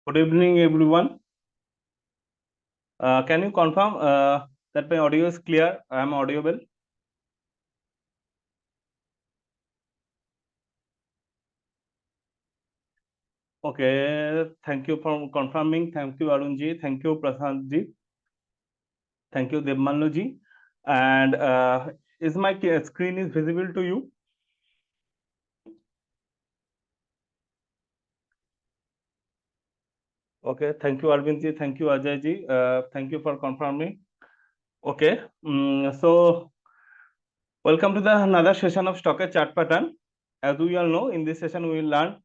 Good evening, everyone. Can you confirm that my audio is clear? I am audible. Okay. Thank you for confirming. Thank you, Arun ji. Thank you, Prashant ji. Thank you, Devmanu ji. And is my screen is visible to you? Okay. Thank you, Arvind ji. Thank you, Ajay ji. Thank you for confirming. Okay. So welcome to the another session of Stock Chart Pattern. As we all know, in this session we will learn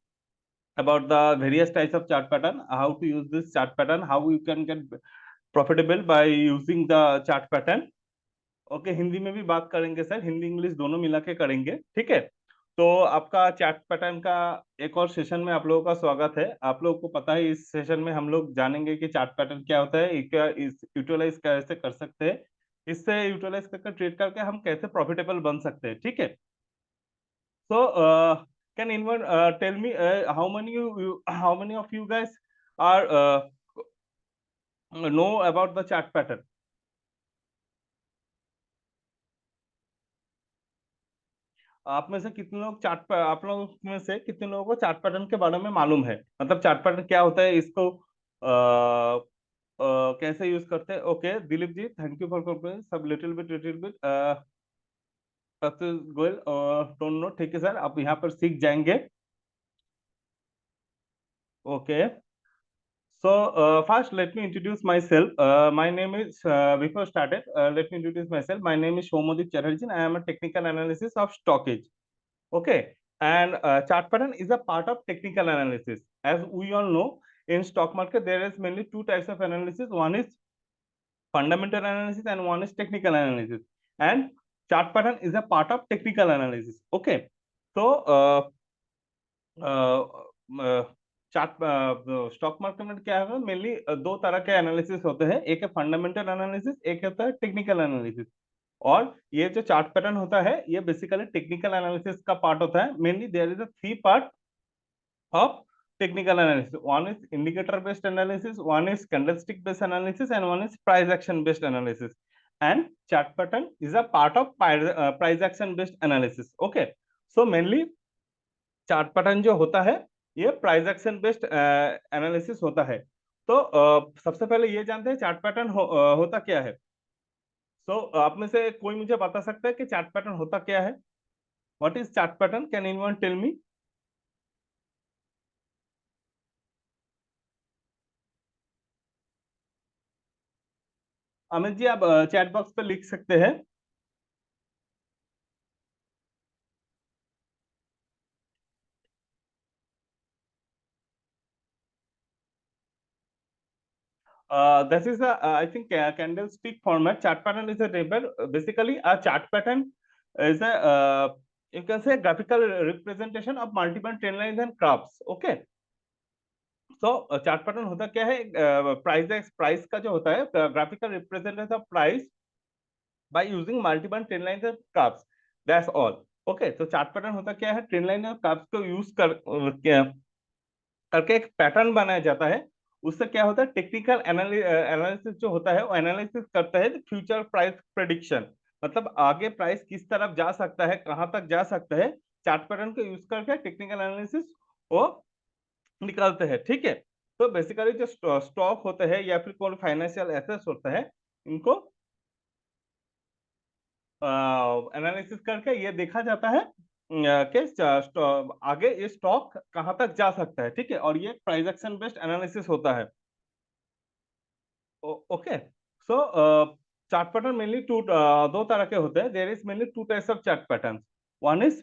about the various types of chart pattern, how to use this chart pattern, how you can get profitable by using the chart pattern. Okay, Hindi में भी बात करेंगे sir, Hindi English दोनों मिला के करेंगे, ठीक है। तो आपका चार्ट पैटर्न का एक और सेशन में आप लोगों का स्वागत है। आप लोगों को पता है इस सेशन में हम लोग जानेंगे कि चार्ट पैटर्न क्या होता है, क्या इस यूटिलाइज कैसे कर सकते हैं, इससे यूटिलाइज करके ट्रेड करके हम कैसे प्रॉफिटेबल बन सकते हैं, ठीक है। So, can anyone tell me how many of you guys are know about the chart pattern? आप में से कितने लोग आप लोगों में से कितने लोगों को चार्ट पैटर्न के बारे में मालूम है, मतलब चार्ट पैटर्न क्या होता है, इसको कैसे यूज करते हैं। Okay, Dilip ji, thank you for conference सब little bit Goyal don't know, ठीक है सर, आप यहाँ पर सीख जाएंगे। Okay, so first let me introduce myself. My name is before started, let me introduce myself. My name is Shomodip Chatterjee. I am a technical analysis of stockage. Okay, and chart pattern is a part of technical analysis. As we all know, in stock market there is mainly two types of analysis. One is fundamental analysis and one is technical analysis. And chart pattern is a part of technical analysis. Okay, so chart stock market में क्या है, mainly दो तरह के analysis होते हैं, एक है फंडामेंटल एनालिसिस, एक होता है टेक्निकल एनालिसिस। और ये जो चार्ट पैटर्न होता है ये बेसिकली टेक्निकल एनालिसिस का पार्ट होता है। Mainly there is a three part of technical analysis. One is indicator based analysis, one is candlestick based analysis, and one is price action based analysis. And chart pattern is a part of price action based analysis. Okay, so mainly chart pattern जो होता है ये price action based analysis होता है। तो सबसे पहले ये जानते हैं चार्ट पैटर्न होता क्या है। सो आप में से कोई मुझे बता सकता है कि चार्ट पैटर्न होता क्या है? What is chart pattern? Can anyone tell me? Amit ji, आप चैट बॉक्स पे लिख सकते हैं। This is a, I think, candlestick format. Chart pattern is a table. Basically, a chart pattern is a, you can say, graphical representation of multiple trend lines and graphs. Okay. So, chart pattern होता क्या है? Price का जो होता है graphical representation of price by using multiple trend lines and graphs. That's all. Okay. तो chart pattern होता क्या है? ट्रेंड लाइन और ग्राफ्स को यूज करके एक पैटर्न बनाया जाता है। उससे क्या होता है, टेक्निकल एनालिसिस जो होता है वो एनालिसिस करता है फ्यूचर प्राइस प्रेडिक्शन, मतलब आगे प्राइस किस तरफ जा सकता है, कहां तक जा सकता है, चार्ट पैटर्न को यूज करके टेक्निकल एनालिसिस वो निकालते हैं, ठीक है। तो बेसिकली जो स्टॉक होते हैं या फिर कोई फाइनेंशियल एसेट्स होता है, इनको एनालिसिस करके ये देखा जाता है कि आगे ये स्टॉक कहां तक जा सकता है, ठीक है। और ये प्राइस एक्शन बेस्ड एनालिसिस होता है। Okay, so chart pattern mainly दो तरह के होते हैं। There is mainly two types of chart pattern. One is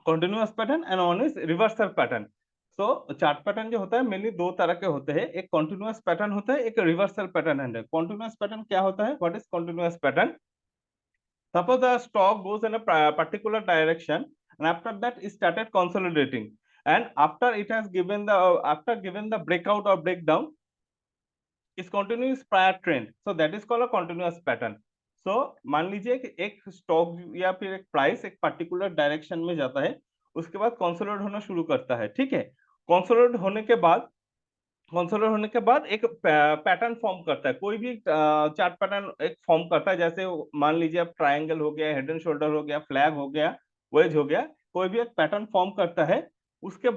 continuous pattern and one is reversal pattern. So chart pattern जो होता है मेनली दो तरह के होते हैं, एक कंटिन्यूअस पैटर्न होता है, एक रिवर्सल पैटर्न है। कंटिन्यूअस पैटर्न क्या होता है? What is continuous pattern? Suppose the stock goes in a particular direction, and after that it started consolidating, and after it has given the after given the breakout or breakdown, is continuous prior trend. So that is called a continuous pattern. So मान लीजिए कि एक stock या फिर एक price एक particular direction में जाता है, उसके बाद कंसोलिडेट होना शुरू करता है, ठीक है। कंसोलिडेट होने के बाद कंसोलिडेट होने के बाद एक पैटर्न फॉर्म करता है, कोई भी चार्ट पैटर्न एक फॉर्म करता है, जैसे मान लीजिए अब ट्रायंगल हो गया, हेड एंड शोल्डर हो गया, फ्लैग हो गया, वेज हो गया, कोई भी एक पैटर्न फॉर्म करता है। उसके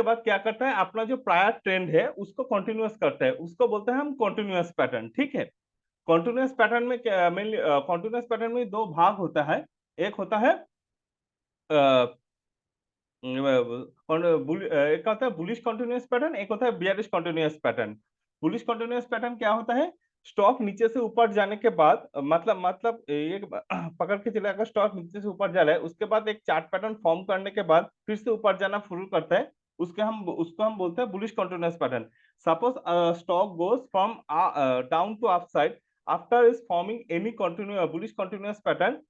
बाद क्या करता है, अपना जो प्रायर ट्रेंड है उसको कंटिन्यूअस करता है, उसको बोलते हैं हम कंटिन्यूअस पैटर्न। ठीक है, कंटिन्यूअस पैटर्न में क्या मेनली, कंटिन्यूअस पैटर्न में दो भाग होता है। एक होता है एक होता है बुलिश कंटिन्यूअस पैटर्न, एक होता है bearish continuous pattern. Bullish continuous pattern क्या होता है, स्टॉक नीचे से ऊपर जाने के बाद, मतलब ये पकड़ के चले, अगर स्टॉक नीचे से ऊपर जा रहा है उसके बाद एक चार्ट पैटर्न फॉर्म करने के बाद फिर से ऊपर जाना शुरू करता है, उसको हम बोलते हैं bullish continuous pattern. Suppose stock goes from down to up side after is forming any continue bullish continuous pattern,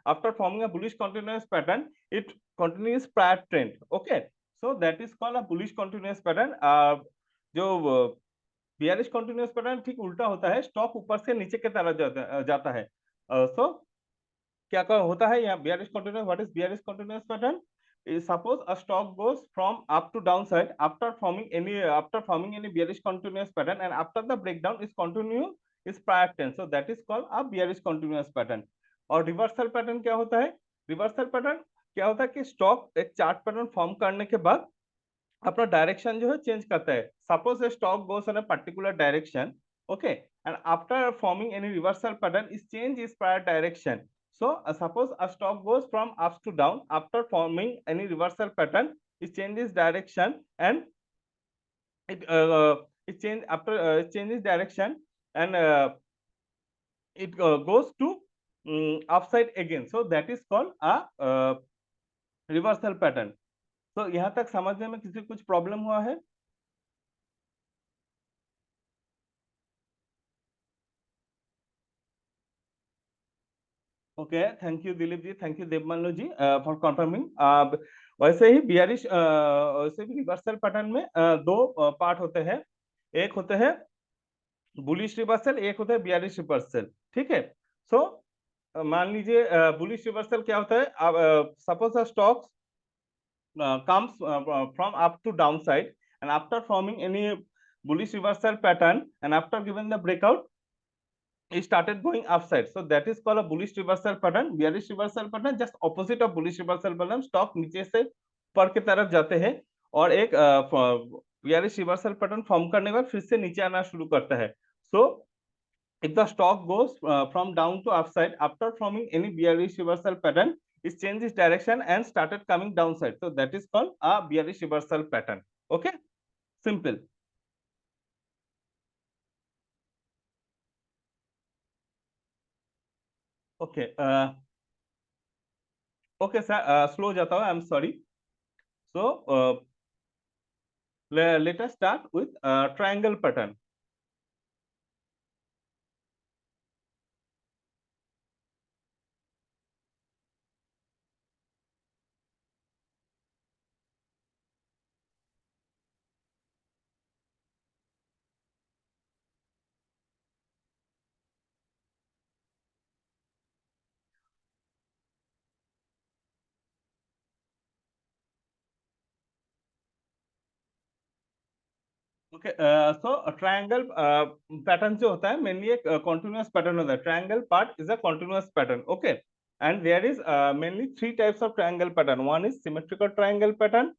after forming a bullish continuous pattern, it continues prior trend. Okay, so that is called a bullish continuous pattern. जो bearish continuous pattern ठीक उल्टा होता है, stock ऊपर से नीचे की तरफ जाता है। So क्या होता है यहाँ bearish continuous, what is bearish continuous pattern? Suppose a stock goes from up to downside after forming any bearish continuous pattern, and after the breakdown is continue is prior trend, so that is called a bearish continuous pattern. और reversal pattern क्या होता है, reversal pattern क्या होता है कि stock एक chart pattern form करने के बाद अपना डायरेक्शन जो है चेंज करता है। Suppose A stock goes in a particular direction, okay, and after forming any reversal pattern is change is prior direction. So suppose a stock goes from up to down after forming any reversal pattern, it changes direction and it changes direction, and it goes to upside again. So that is called a reversal pattern. So यहाँ तक समझने में किसी कुछ problem हुआ है? Okay, thank you Dilip ji, thank you Devmalya ji for confirming. वैसे ही बियरिश वैसे भी रिवर्सल पैटर्न में दो पार्ट होते हैं, एक होते हैं बुलिश रिवर्सल, एक होता है बियरिश रिवर्सल। ठीक है, सो मान लीजिए बुलिश रिवर्सल क्या होता है, suppose a stock comes from up to downside, and after forming any bullish reversal pattern and after giving the breakout it started going upside, so that is called a bullish reversal pattern. Bearish reversal pattern just opposite of bullish reversal pattern, stock नीचे से ऊपर की तरफ जाते हैं और एक bearish reversal pattern form करने के बाद फिर से नीचे आना शुरू करता है। So if the stock goes from down to upside after forming any bearish reversal pattern, it changes direction and started coming downside, so that is called a bearish reversal pattern. Okay, simple. Okay, okay sir, slow जाता हूँ, I'm sorry. So let us start with triangle pattern. Okay, so triangle pattern जो होता है mainly एक continuous pattern होता है, triangle part is a continuous pattern. Okay, and there is mainly three types of triangle pattern. One is symmetrical triangle pattern,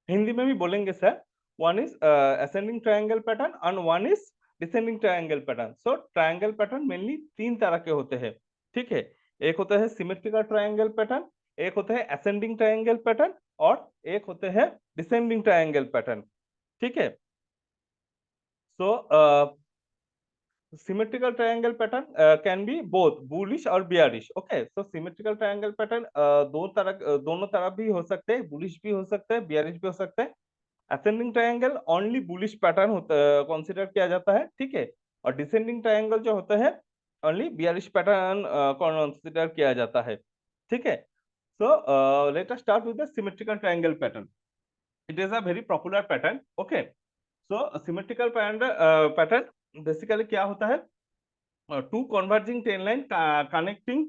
Hindi में भी बोलेंगे sir. One is ascending triangle pattern and one is descending triangle pattern. So triangle pattern mainly तीन तरह के होते हैं। ठीक है, एक होता है सिमेट्रिकल ट्रायंगल पैटर्न, एक होता है असेंडिंग ट्रायंगल पैटर्न और एक होते हैं डिसेंडिंग ट्रायंगल पैटर्न। ठीक है, सो symmetrical triangle pattern can be both bullish और bearish. Okay, so symmetrical triangle pattern दोनों तरफ भी हो सकते हैं, bullish भी हो सकते हैं, bearish भी हो सकते हैं। ascending triangle only bullish pattern होता कंसिडर किया जाता है। ठीक है, और descending triangle जो होता है only bearish pattern कंसिडर किया जाता है। ठीक है, so let us start with the symmetrical triangle pattern. It is a very popular pattern. Okay, so symmetrical pattern basically क्या होता है, two converging trend line connecting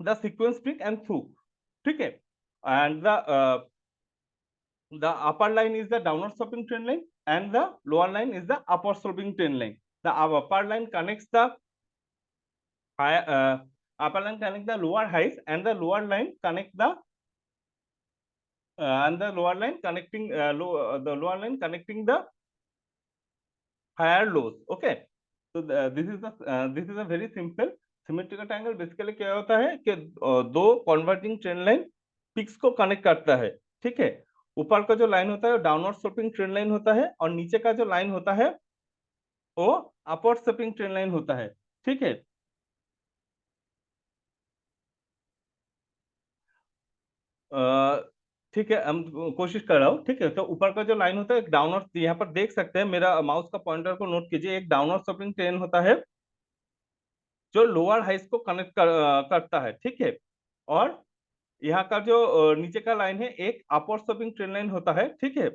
the sequence peak and through. ठीक है, and the the upper line is the downward sloping trend line and the lower line is the upward sloping trend line. The upper line connects the higher upper line connect the lower highs and the lower line connect the and the lower line connecting the lower line connecting the higher lows. Okay, so this is a very simple symmetrical triangle. Basically क्या होता है कि दो converging trend line pics को connect करता है, ठीक है। ऊपर का जो लाइन होता है वो डाउनवर्ड स्लोपिंग ट्रेंड लाइन होता है और नीचे का जो लाइन होता है वो अपवर्ड स्लोपिंग ट्रेंड लाइन होता है, ठीक है। ठीक है, हम कोशिश कर रहा हूँ, ठीक है। तो ऊपर का जो लाइन होता है एक डाउनवर्ड, यहाँ पर देख सकते हैं, मेरा माउस का पॉइंटर को नोट कीजिए, एक डाउनवर्ड स्लोपिंग ट्रेंड होता है जो लोअर हाइस को कनेक्ट करता है, ठीक है। और यहाँ का जो नीचे का लाइन है एक अपवर्ड स्लोपिंग ट्रेंड लाइन होता है, ठीक है,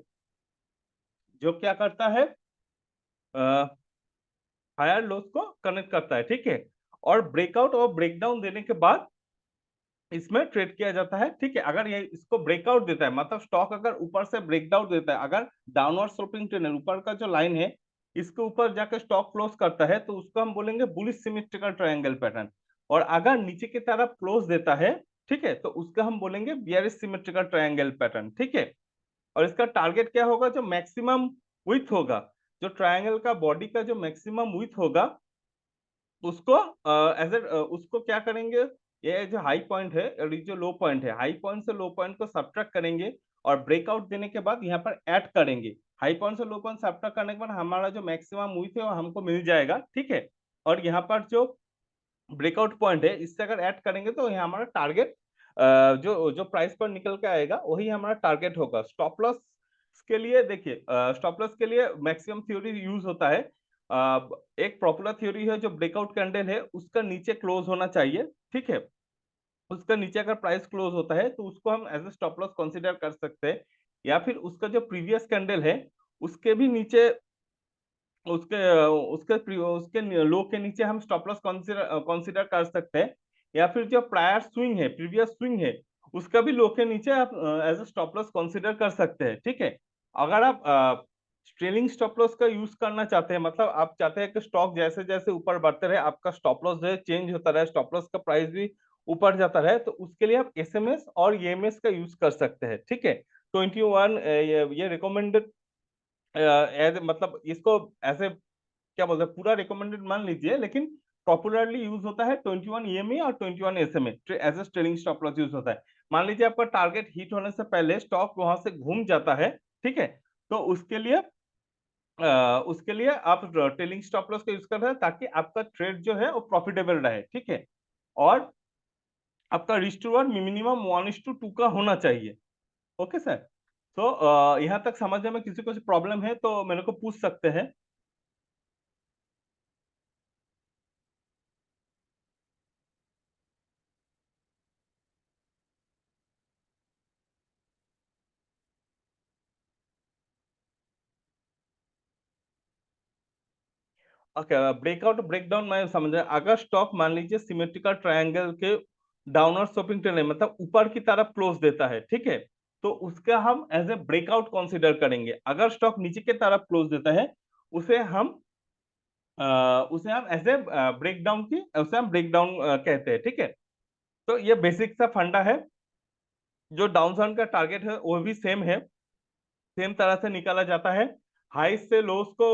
जो क्या करता है हायर लोस को कनेक्ट करता है, ठीक है। और ब्रेकआउट और ब्रेकडाउन देने के बाद इसमें ट्रेड किया जाता है, ठीक है। अगर ये इसको ब्रेकआउट देता है, मतलब स्टॉक अगर ऊपर से ब्रेकडाउन देता है, अगर डाउनवर्ड स्लोपिंग ट्रेंड ऊपर का जो लाइन है इसके ऊपर जाकर स्टॉक क्लोज करता है तो उसको हम बोलेंगे बुलिश सिमेट्रिकल ट्रायंगल पैटर्न। और अगर नीचे की तरफ क्लोज देता है, ठीक है, तो उसका हम बोलेंगे बियरिश सिमेट्रिकल ट्रायंगल पैटर्न, ठीक है। और इसका टारगेट क्या होगा, जो मैक्सिमम विड्थ होगा, जो ट्रायंगल का बॉडी का जो मैक्सिमम विड्थ होगा उसको उसको क्या करेंगे, ये जो हाई पॉइंट है और ये जो लो पॉइंट है, हाई पॉइंट से लो पॉइंट को सब्ट्रैक्ट करेंगे और ब्रेकआउट देने के बाद यहाँ पर ऐड करेंगे। हाई पॉइंट से लो पॉइंट सब्ट्रैक्ट करने के बाद हमारा जो मैक्सिमम विड्थ है वो हमको मिल जाएगा, ठीक है। और यहाँ पर जो ब्रेकआउट पॉइंट है इससे अगर ऐड करेंगे तो यहाँ हमारा टारगेट जो जो प्राइस पर निकल के आएगा वही हमारा टारगेट होगा। स्टॉप लॉस के लिए देखिए, स्टॉप लॉस के लिए मैक्सिमम थ्योरी यूज होता है। एक पॉपुलर थ्योरी है जो ब्रेकआउट कैंडल है उसका नीचे क्लोज होना चाहिए, ठीक है। उसका नीचे अगर प्राइस क्लोज होता है तो उसको हम as a stop loss consider कर सकते हैं, या फिर उसका जो प्रीवियस कैंडल है उसके भी नीचे उसके उसके लो के नीचे हम स्टॉप लॉस कंसीडर कर सकते हैं, या फिर जो प्रायर स्विंग है, प्रीवियस स्विंग है, उसका भी लो के नीचे आप as a stop loss consider कर सकते हैं, ठीक है। अगर आप ट्रेलिंग स्टॉप लॉस का यूज करना चाहते हैं, मतलब आप चाहते हैं कि स्टॉक जैसे जैसे ऊपर बढ़ते रहे आपका स्टॉप लॉस जो है चेंज होता रहे, स्टॉप लॉस का प्राइस भी ऊपर जाता रहे, तो उसके लिए आप एसएमएस और ईएमएस का यूज कर सकते हैं, ठीक है। 21 ये रिकमेंडेड एज मतलब इसको ऐसे क्या बोलते हैं पूरा रिकमेंडेड मान लीजिए, लेकिन पॉपुलरली यूज होता है 21 ईएमए और 21 SMA as a trailing stop loss use होता है। मान लीजिए आपका टारगेट हिट होने से पहले स्टॉक वहां से घूम जाता है, ठीक है, तो उसके लिए आप ट्रेलिंग स्टॉप लॉस का यूज कर रहे हैं ताकि आपका ट्रेड जो है वो प्रॉफिटेबल रहे, ठीक है। और आपका रिस्क टू अर्न मिनिमम 1:2 का होना चाहिए। ओके सर, तो यहाँ तक समझने में किसी को प्रॉब्लम है तो मेरे को पूछ सकते हैं। ओके, ब्रेकआउट ब्रेकडाउन मैं समझ रहा, अगर स्टॉक मान लीजिए सिमेट्रिकल ट्रायंगल के डाउनवर्ड स्लोपिंग ट्रेंड मतलब ऊपर की तरफ क्लोज देता है, ठीक है, तो उसका हम एज ए ब्रेकआउट कंसीडर करेंगे। अगर स्टॉक नीचे की तरफ क्लोज देता है उसे हम उसे हम एज ए ब्रेकडाउन की उसे हम ब्रेकडाउन कहते हैं, ठीक है। तो ये बेसिक सा फंडा है। जो डाउनसाइड का टारगेट है वो भी सेम है, सेम तरह से निकाला जाता है। हाई से लोस को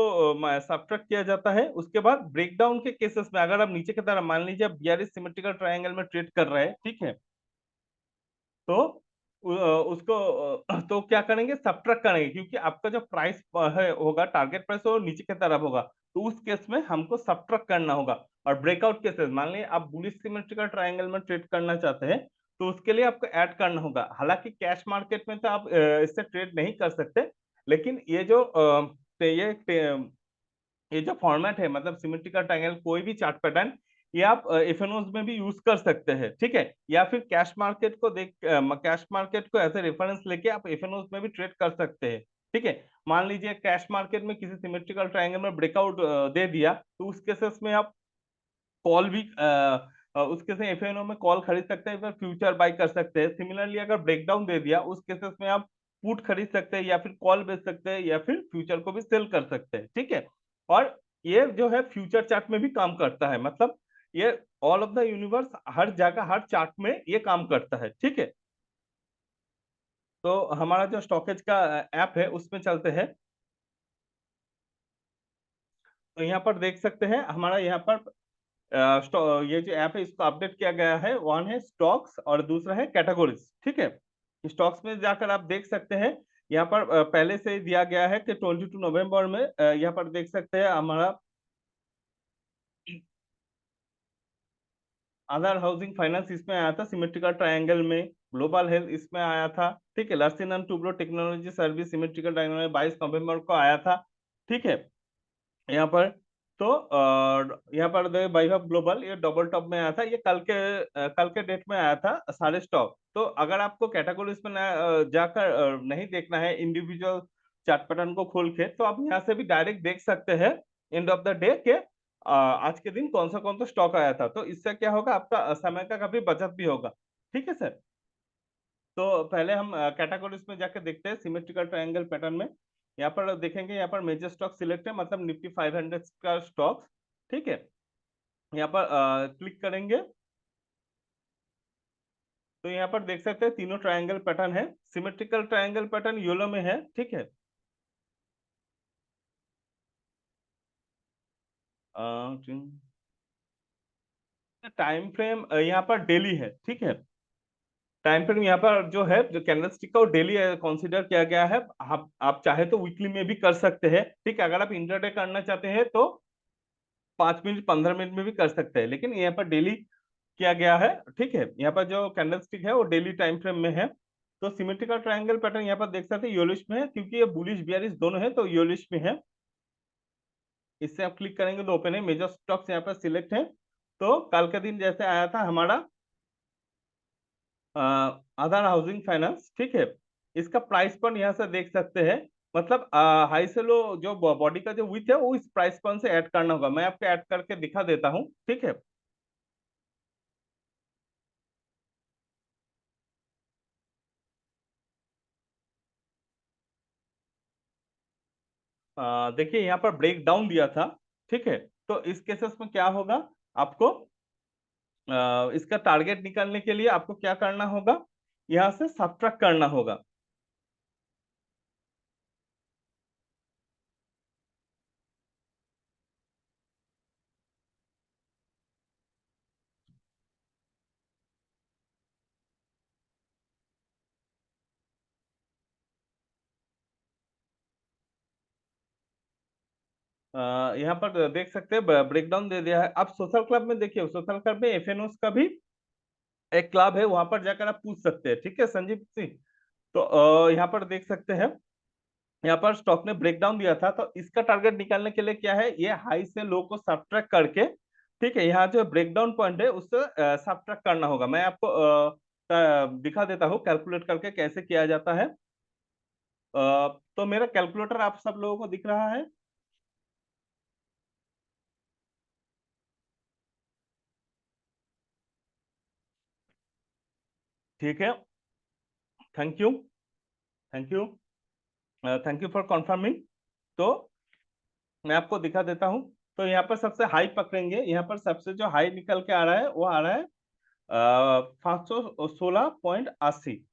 सब्ट्रैक्ट किया जाता है। उसके बाद ब्रेकडाउन के केसेस में अगर आप नीचे की तरफ मान लीजिए आप बियरिश सिमेट्रिकल ट्रायंगल में ट्रेड कर रहे हैं, ठीक है, तो उसको तो क्या करेंगे, सब्ट्रैक्ट करेंगे, क्योंकि आपका जो प्राइस है होगा टारगेट प्राइस वो नीचे की तरफ होगा, तो उस केस में हमको सब्ट्रैक्ट करना होगा। और ब्रेकआउट केसेस मान लीजिए आप बुलिश सिमेट्रिकल ट्रायंगल में ट्रेड करना चाहते हैं तो उसके लिए आपको ऐड करना होगा। हालांकि कैश मार्केट में तो आप इससे ट्रेड नहीं कर सकते, लेकिन ये जो फॉर्मेट है मतलब सिमेट्रिकल ट्रायंगल कोई भी चार्ट पैटर्न ये आप एफएनओज में भी यूज कर सकते हैं, ठीक है। या फिर कैश मार्केट को ऐसे रेफरेंस लेके आप एफएनओज में भी ट्रेड कर सकते हैं, ठीक है। मान लीजिए कैश मार्केट में किसी सिमेट्रिकल ट्रायंगल में ब्रेकआउट दे दिया तो उस केसेस में आप कॉल भी उसके से एफएनओ में कॉल खरीद सकते हैं, फिर फ्यूचर बाय कर सकते हैं। सिमिलरली अगर ब्रेकडाउन दे दिया उस केसेस में आप पुट खरीद सकते हैं या फिर कॉल बेच सकते हैं या फिर फ्यूचर को भी सेल कर सकते हैं, ठीक है। और ये जो है फ्यूचर चार्ट में भी काम करता है, मतलब ये ऑल ऑफ द यूनिवर्स हर जगह हर चार्ट में ये काम करता है, ठीक है। तो हमारा जो स्टॉकेज का ऐप है उसमें चलते हैं। तो यहाँ पर देख सकते हैं हमारा यहाँ पर ये जो ऐप है इसको अपडेट किया गया है। वन है स्टॉक्स और दूसरा है कैटेगरीज, ठीक है। स्टॉक्स में जाकर आप देख सकते हैं यहाँ पर पहले से ही दिया गया है कि 22 नवंबर में यहाँ पर देख सकते हैं हमारा आधार हाउसिंग फाइनेंस इसमें आया था सिमेट्रिकल ट्रायंगल में, ग्लोबल हेल्थ इसमें आया था, ठीक है। Larsen and Toubro technology service symmetrical triangle में 22 नवंबर को आया था, ठीक है। यहाँ पर तो यहाँ पर वैभव ग्लोबल ये डबल टॉप में आया था, ये कल के डेट में आया था सारे स्टॉक। तो अगर आपको कैटेगरीज में जाकर नहीं देखना है इंडिविजुअल चार्ट पैटर्न को खोल के, तो आप यहाँ से भी डायरेक्ट देख सकते हैं एंड ऑफ द डे के आज के दिन कौन सा स्टॉक आया था। तो इससे क्या होगा, आपका समय का काफी बचत भी होगा, ठीक है सर। तो पहले हम कैटेगरीज में जाके देखते हैं सिमेट्रिकल ट्रायंगल पैटर्न में। यहाँ पर देखेंगे, यहाँ पर मेजर स्टॉक सिलेक्ट है, मतलब निफ्टी 500 का स्टॉक, ठीक है। यहाँ पर क्लिक करेंगे तो यहाँ पर देख सकते हैं तीनों ट्रायंगल पैटर्न है। सिमेट्रिकल ट्रायंगल पैटर्न येलो में है, ठीक है। टाइम फ्रेम यहाँ पर डेली है, ठीक है। टाइम फ्रेम यहाँ पर जो है जो कैंडलस्टिक का वो डेली कंसीडर किया गया है। आप चाहे तो वीकली में भी कर सकते हैं, ठीक है। अगर आप इंटरडे करना चाहते हैं तो 5 मिनट 15 मिनट में भी कर सकते हैं, लेकिन यहाँ पर डेली किया गया है, ठीक है। यहाँ पर जो कैंडलस्टिक है वो डेली टाइम फ्रेम में है। तो सिमेट्रिकल ट्रायंगल पैटर्न यहाँ पर देख सकते हैं योलिश में है, क्योंकि ये बुलिश बियरिश दोनों है तो योलिश में है। इससे आप क्लिक करेंगे तो ओपन है, मेजर स्टॉक्स यहाँ पर सिलेक्ट है। तो कल के दिन जैसे आया था हमारा आधार हाउसिंग फाइनेंस, ठीक है। इसका प्राइस पॉइंट यहाँ से देख सकते हैं, मतलब हाई से लो जो बॉडी का जो विथ है वो इस प्राइस पॉइंट से ऐड करना होगा। मैं आपको ऐड करके दिखा देता हूँ, ठीक है। देखिए यहाँ पर ब्रेक डाउन दिया था, ठीक है। तो इस केसेस में क्या होगा, आपको इसका टारगेट निकालने के लिए आपको क्या करना होगा, यहाँ से सब्ट्रैक्ट करना होगा। यहाँ पर देख सकते हैं ब्रेकडाउन दे दिया है। अब सोशल क्लब में देखिए, सोशल क्लब में एफएनओस का भी एक क्लब है, वहां पर जाकर आप पूछ सकते हैं, ठीक है संजीव सिंह। तो यहाँ पर देख सकते हैं, यहाँ पर स्टॉक ने ब्रेकडाउन दिया था, तो इसका टारगेट निकालने के लिए क्या है, ये हाई से लो को सब्ट्रैक्ट करके, ठीक है, यहाँ जो ब्रेकडाउन पॉइंट है उससे सब्ट्रैक्ट करना होगा। मैं आपको दिखा देता हूँ कैलकुलेट करके कैसे किया जाता है। तो मेरा कैलकुलेटर आप सब लोगों को दिख रहा है? ठीक है, thank you, thank you, thank you for confirming. तो मैं आपको दिखा देता हूँ। तो यहाँ पर सबसे हाई पकड़ेंगे, यहाँ पर सबसे जो हाई निकल के आ रहा है वो आ रहा है 516.80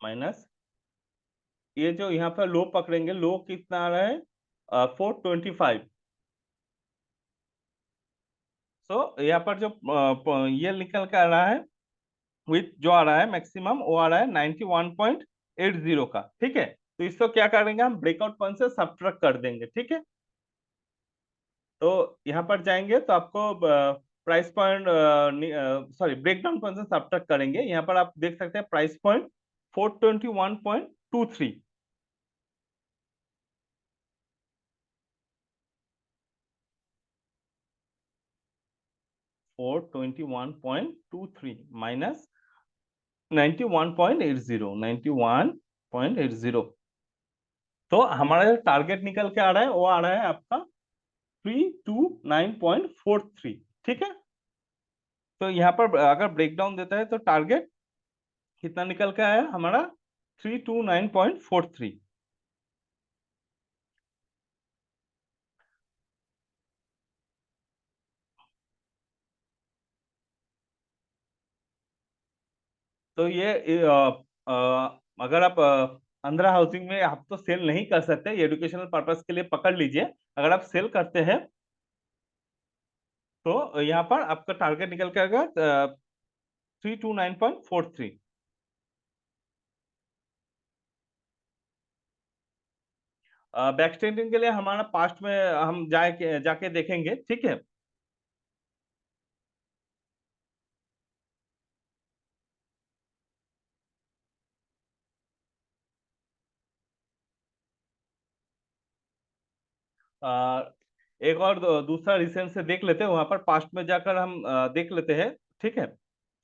माइनस ये जो यहाँ पर लो पकड़ेंगे, लो कितना आ रहा है 425। सो यहाँ पर जो ये निकल के आ रहा है विथ जो आ रहा है मैक्सिमम वो आ रहा है 91.80 का, ठीक है। तो इसको क्या करेंगे, हम ब्रेकआउट पॉइंट से सब्ट्रैक्ट कर देंगे, ठीक है। तो यहाँ पर जाएंगे तो आपको price point sorry breakdown point से सब्ट्रैक्ट करेंगे। यहाँ पर आप देख सकते हैं प्राइस पॉइंट 421.23। 421.23 माइनस 91.80, 91.80। तो हमारा जो टारगेट निकल के आ रहा है वो आ रहा है आपका 329.43, ठीक है। तो यहाँ पर अगर ब्रेकडाउन देता है तो टारगेट कितना निकल के आया हमारा 329.43। तो ये अगर आप अंधरा हाउसिंग में आप तो सेल नहीं कर सकते, एजुकेशनल पर्पस के लिए पकड़ लीजिए। अगर आप सेल करते हैं तो यहाँ पर आपका टारगेट निकल के आएगा 329.43। बैक टेस्टिंग के लिए हमारा पास्ट में हम जाके देखेंगे, ठीक है। अ, एक और दूसरा रिसेंट से देख लेते हैं, वहां पर पास्ट में जाकर हम देख लेते हैं, ठीक है।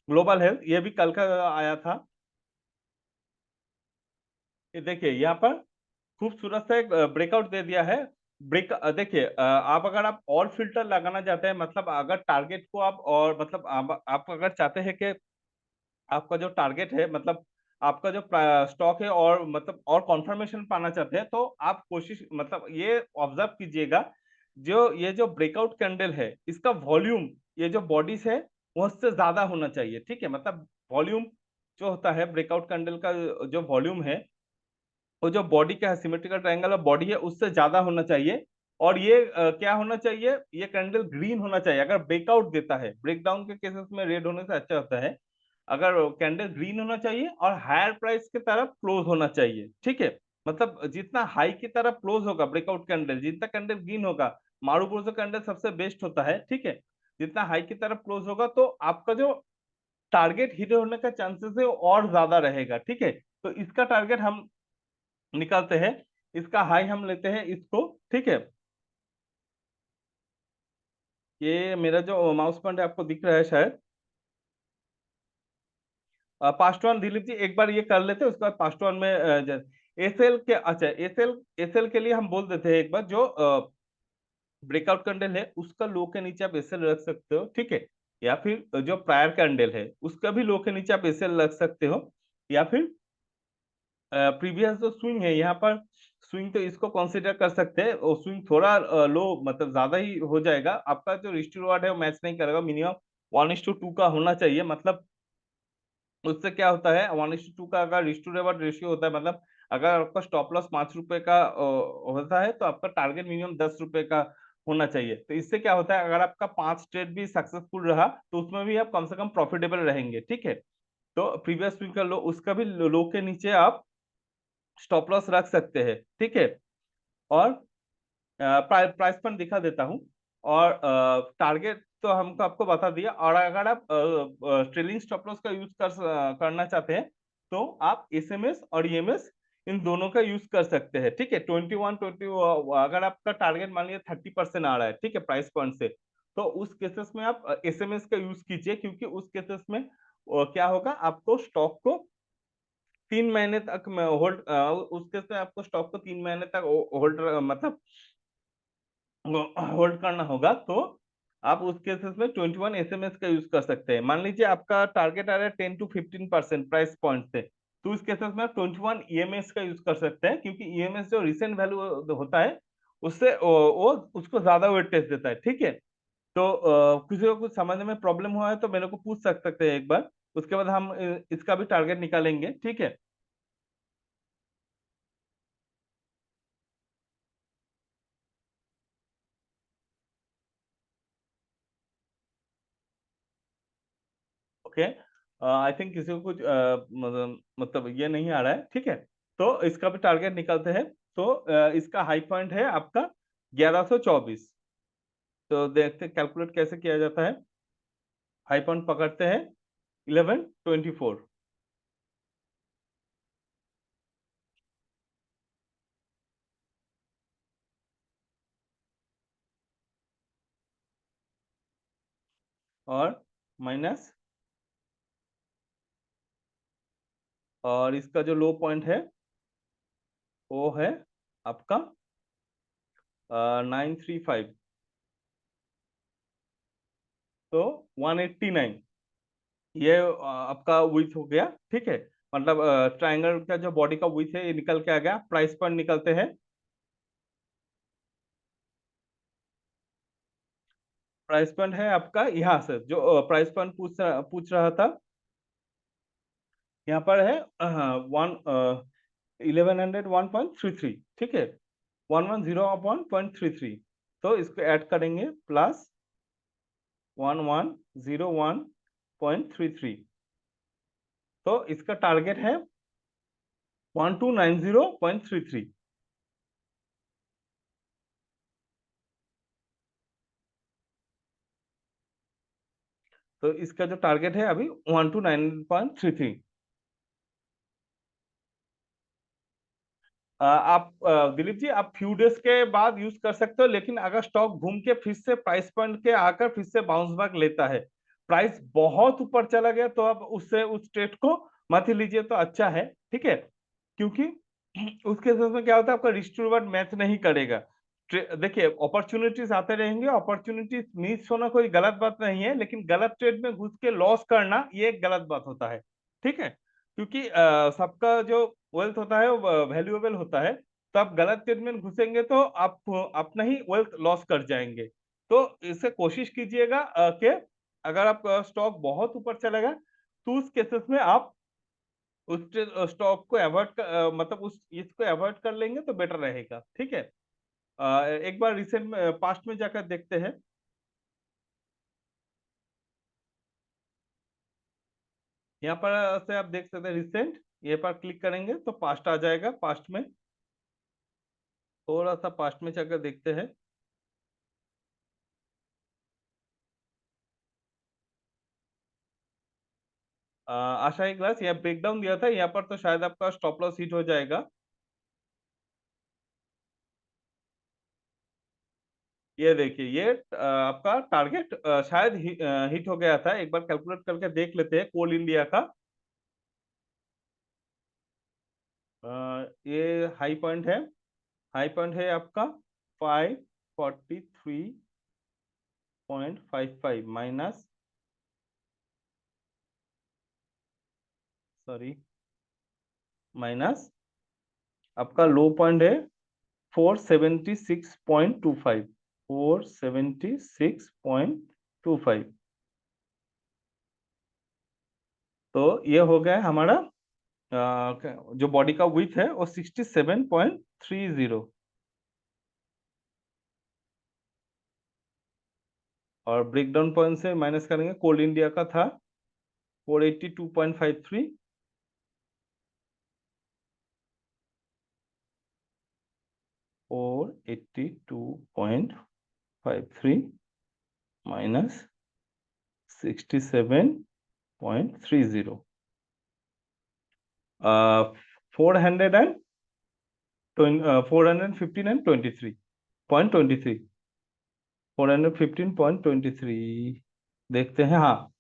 ग्लोबल हेल्थ ये भी कल का आया था। ये देखिए यहाँ पर खूबसूरत सा एक ब्रेकआउट दे दिया है। देखिए आप अगर आप और फिल्टर लगाना चाहते हैं, मतलब अगर टारगेट को आप और मतलब आप अगर चाहते हैं कि आपका जो टारगेट है, मतलब आपका जो स्टॉक है और मतलब और कंफर्मेशन पाना चाहते हैं, तो आप कोशिश मतलब ये ऑब्जर्व कीजिएगा, जो ये जो ब्रेकआउट कैंडल है इसका वॉल्यूम, ये जो बॉडीज है वो उससे ज्यादा होना चाहिए, ठीक है। मतलब वॉल्यूम जो होता है ब्रेकआउट कैंडल का, जो वॉल्यूम है वो जो बॉडी का सिमेट्रिकल ट्रायंगल और बॉडी है उससे ज्यादा होना चाहिए। और ये क्या होना चाहिए, ये कैंडल ग्रीन होना चाहिए। अगर ब्रेकआउट देता है, ब्रेकडाउन के केसेस में रेड होने से अच्छा होता है। अगर कैंडल ग्रीन होना चाहिए और हायर प्राइस की तरफ क्लोज होना चाहिए, ठीक है। मतलब जितना हाई की तरफ क्लोज होगा ब्रेकआउट कैंडल, जितना कैंडल ग्रीन होगा, मारुपुरसो कैंडल सबसे बेस्ट होता है, ठीक है। जितना हाई की तरफ क्लोज होगा तो आपका जो टारगेट हिट होने का चांसेस है वो और ज्यादा रहेगा, ठीक है। तो इसका टारगेट हम निकालते हैं, इसका हाई हम लेते हैं इसको, ठीक है। ये मेरा जो माउस पॉइंटर आपको दिख रहा है शायद, पास्ट वन दिलीप जी एक बार ये कर लेते हैं, उसके बाद पास्ट वन में एसएल के, अच्छा एसएल, एसएल के लिए हम बोल देते हैं एक बार, जो ब्रेकआउट कैंडल है उसका लो के नीचे आप एसएल रख सकते हो, ठीक है। या फिर जो प्रायर कैंडल है उसका भी लो के नीचे आप एसएल रख सकते हो। या फिर प्रीवियस जो स्विंग है यहाँ पर, स्विंग तो इसको कंसीडर कर सकते हैं, और स्विंग थोड़ा लो मतलब ज्यादा ही हो जाएगा, आपका जो रिस्क टू रॉड है वो मैच नहीं करेगा। मिनिमम 1:2 का होना चाहिए, मतलब उससे क्या होता है 1:2 का अगर रिस्क टू रिवॉर्ड रेशियो होता है, मतलब अगर आपका स्टॉप लॉस 5 रुपए का होता है तो आपका टारगेट मिनिमम 10 रुपए का होना चाहिए। तो इससे क्या होता है, अगर आपका 5 ट्रेड भी सक्सेसफुल रहा तो उसमें भी आप कम से कम प्रॉफिटेबल रहेंगे, ठीक है। तो प्रीवियस स्विंग का लो, उसका भी लो के नीचे आप स्टॉप लॉस रख सकते हैं, ठीक है। और प्राइस पॉइंट दिखा देता हूँ। और टारगेट तो हमको आपको बता दिया। और अगर आप ट्रेलिंग स्टॉप लॉस का यूज करना चाहते हैं तो आप एसएमएस और ईएमएस इन दोनों का यूज कर सकते हैं, ठीक है। 21-20, अगर आपका टारगेट मान लिया 30% आ रहा है, ठीक है, प्राइस पॉइंट से, तो उस केसेस में आप एसएमएस का यूज कीजिए, क्योंकि उस केसेस में क्या होगा, आपको स्टॉक को 3 महीने तक होल्ड, उस केस में आपको स्टॉक को 3 महीने तक होल्ड मतलब होल्ड करना होगा। तो आप उस केसेस में 21 एसएमएस का यूज कर सकते हैं। मान लीजिए आपका टारगेट आ रहा है 10 to 15% प्राइस पॉइंट से, तो उस केसेस में आप 21 ईएमएस का यूज कर सकते हैं, क्योंकि ईएमएस जो रिसेंट वैल्यू होता है उससे वो उसको ज्यादा वेटेज देता है, ठीक है। तो किसी को कुछ समझने में प्रॉब्लम हुआ है तो मेरे को पूछ सकते हैं एक बार, उसके बाद हम इसका भी टारगेट निकालेंगे, ठीक है। ओके, आई थिंक किसी को कुछ मतलब ये नहीं आ रहा है, ठीक है। तो इसका भी टारगेट निकालते हैं। तो इसका हाई पॉइंट है आपका 1124। तो देखते कैलकुलेट कैसे किया जाता है। हाई पॉइंट पकड़ते हैं 1124, और माइनस, और इसका जो लो पॉइंट है वो है आपका 935, तो 189। ये आपका विथ हो गया, ठीक है। मतलब ट्रायंगल का जो बॉडी का विथ है ये निकल के आ गया। प्राइस पॉइंट निकलते हैं। प्राइस पॉइंट है आपका यहाँ से, जो प्राइस पॉइंट पूछ रहा था, यहाँ पर है वन 1101.33, ठीक है। 110 अपॉन 0.33, तो इसको ऐड करेंगे प्लस 1101.33, तो इसका टारगेट है 1290.33। तो इसका जो टारगेट है अभी 129.33। आप दिलीप जी, आप फ्यू डेज के बाद यूज कर सकते हो, लेकिन अगर स्टॉक घूम के फिर से प्राइस पॉइंट के आकर फिर से बाउंस बैक लेता है, प्राइस बहुत ऊपर चला गया, तो आप उससे उस ट्रेड को मत ही लीजिए तो अच्छा है, ठीक है। क्योंकि उसके केस में क्या होता है, आपका रिस्क टू रिवर्स मैच नहीं करेगा। देखिए, अपॉर्चुनिटीज आते रहेंगे, अपॉर्चुनिटीज मिस होना कोई गलत बात नहीं है, लेकिन गलत ट्रेड में घुस के लॉस करना ये एक गलत बात होता है, ठीक है। क्योंकि सबका जो वेल्थ होता है वो वैल्यूएबल होता है, तो आप गलत ट्रेड में घुसेंगे तो आप अपना ही वेल्थ लॉस कर जाएंगे। तो इसे कोशिश कीजिएगा कि अगर आप स्टॉक बहुत ऊपर चलेगा, तो उस केसेस में आप उस स्टॉक को अवॉइड मतलब उस इसको अवॉइड कर लेंगे तो बेटर रहेगा, ठीक है। एक बार रिसेंट में पास्ट में जाकर देखते हैं। यहाँ पर से आप देख सकते हैं रिसेंट, ये पर क्लिक करेंगे तो पास्ट आ जाएगा। पास्ट में थोड़ा सा पास्ट में जाकर देखते हैं। आशाई ग्लास यहाँ ब्रेकडाउन दिया था, यहाँ पर तो शायद आपका स्टॉप लॉस हिट हो जाएगा। ये देखिए, ये आपका टारगेट शायद हिट हो गया था। एक बार कैलकुलेट करके देख लेते हैं कोल इंडिया का। ये हाई पॉइंट है। हाई पॉइंट है आपका 543.55 माइनस, सॉरी, माइनस आपका लो पॉइंट है 476.25। 476.25, तो ये हो गया हमारा जो बॉडी का विथ है वो 67.30। और ब्रेकडाउन पॉइंट से माइनस करेंगे, कोल इंडिया का था 482.53, 482.53 माइनस 67.30, 400 एंड 415.23। 415.23 देखते हैं। हाँ,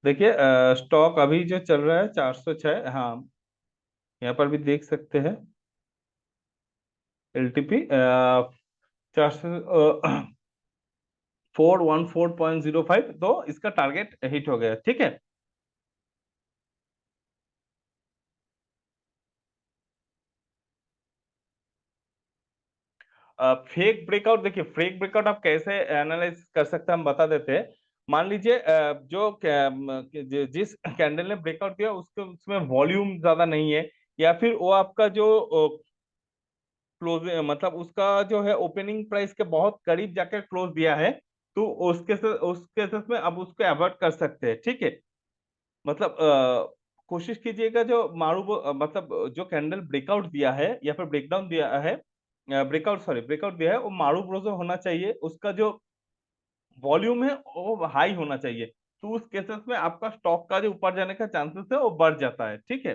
देखिए स्टॉक अभी जो चल रहा है 406, हाँ, यहाँ पर भी देख सकते हैं एलटीपी 400 414.05, तो इसका टारगेट हिट हो गया, ठीक है। फेक ब्रेकआउट, देखिए फेक ब्रेकआउट आप कैसे एनालाइज कर सकते हैं हम बता देते हैं। मान लीजिए जिस कैंडल ने ब्रेकआउट दिया उसके उसमें वॉल्यूम ज्यादा नहीं है, या फिर वो आपका जो क्लोज मतलब उसका जो है ओपनिंग प्राइस के बहुत करीब जाकर क्लोज दिया है, तो उस केसेस में अब उसको अवॉइड कर सकते हैं, ठीक है। मतलब कोशिश कीजिएगा जो मतलब जो कैंडल ब्रेकआउट दिया है या फिर ब्रेकडाउन दिया है, ब्रेकआउट सॉरी ब्रेकआउट दिया है, वो मारू ब्रोजो होना चाहिए, उसका जो वॉल्यूम है वो हाई होना चाहिए। तो उस केसेस में आपका स्टॉक का जो ऊपर जाने का चांसेस है वो बढ़ जाता है, ठीक है।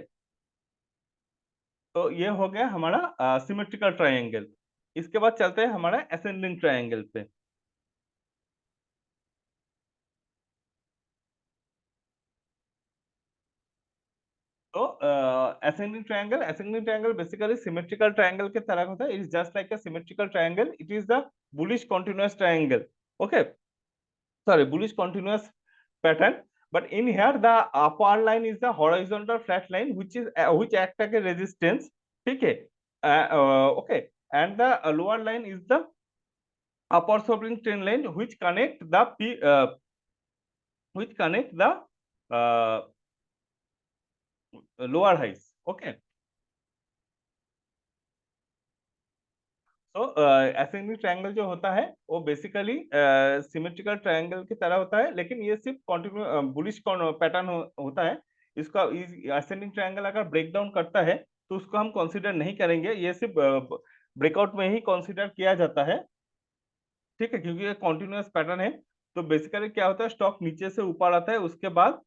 तो ये हो गया हमारा सिमेट्रिकल ट्रायंगल। इसके बाद चलते हैं हमारा असेंडिंग ट्रायंगल पे। तो ascending triangle basically symmetrical triangle के तरह होता है। It is just like a symmetrical triangle, it is the bullish continuous triangle, okay, sorry bullish continuous pattern. but in here the upper line is the horizontal flat line which is which act like a resistance, ठीक है, okay, and the lower line is the upper sloping trend line which connect the which connect the uh, lower heights, okay. तो ascending triangle जो होता है वो basically symmetrical triangle की तरह होता है, लेकिन ये सिर्फ कॉन्टिन्यू बुलिश पैटर्न होता है। इसका असेंडिंग ट्रायंगल अगर ब्रेक डाउन करता है तो उसको हम कंसीडर नहीं करेंगे, ये सिर्फ ब्रेकआउट में ही कंसीडर किया जाता है, ठीक है, क्योंकि ये कॉन्टिन्यूअस पैटर्न है। तो बेसिकली क्या होता है, स्टॉक नीचे से ऊपर आता है, उसके बाद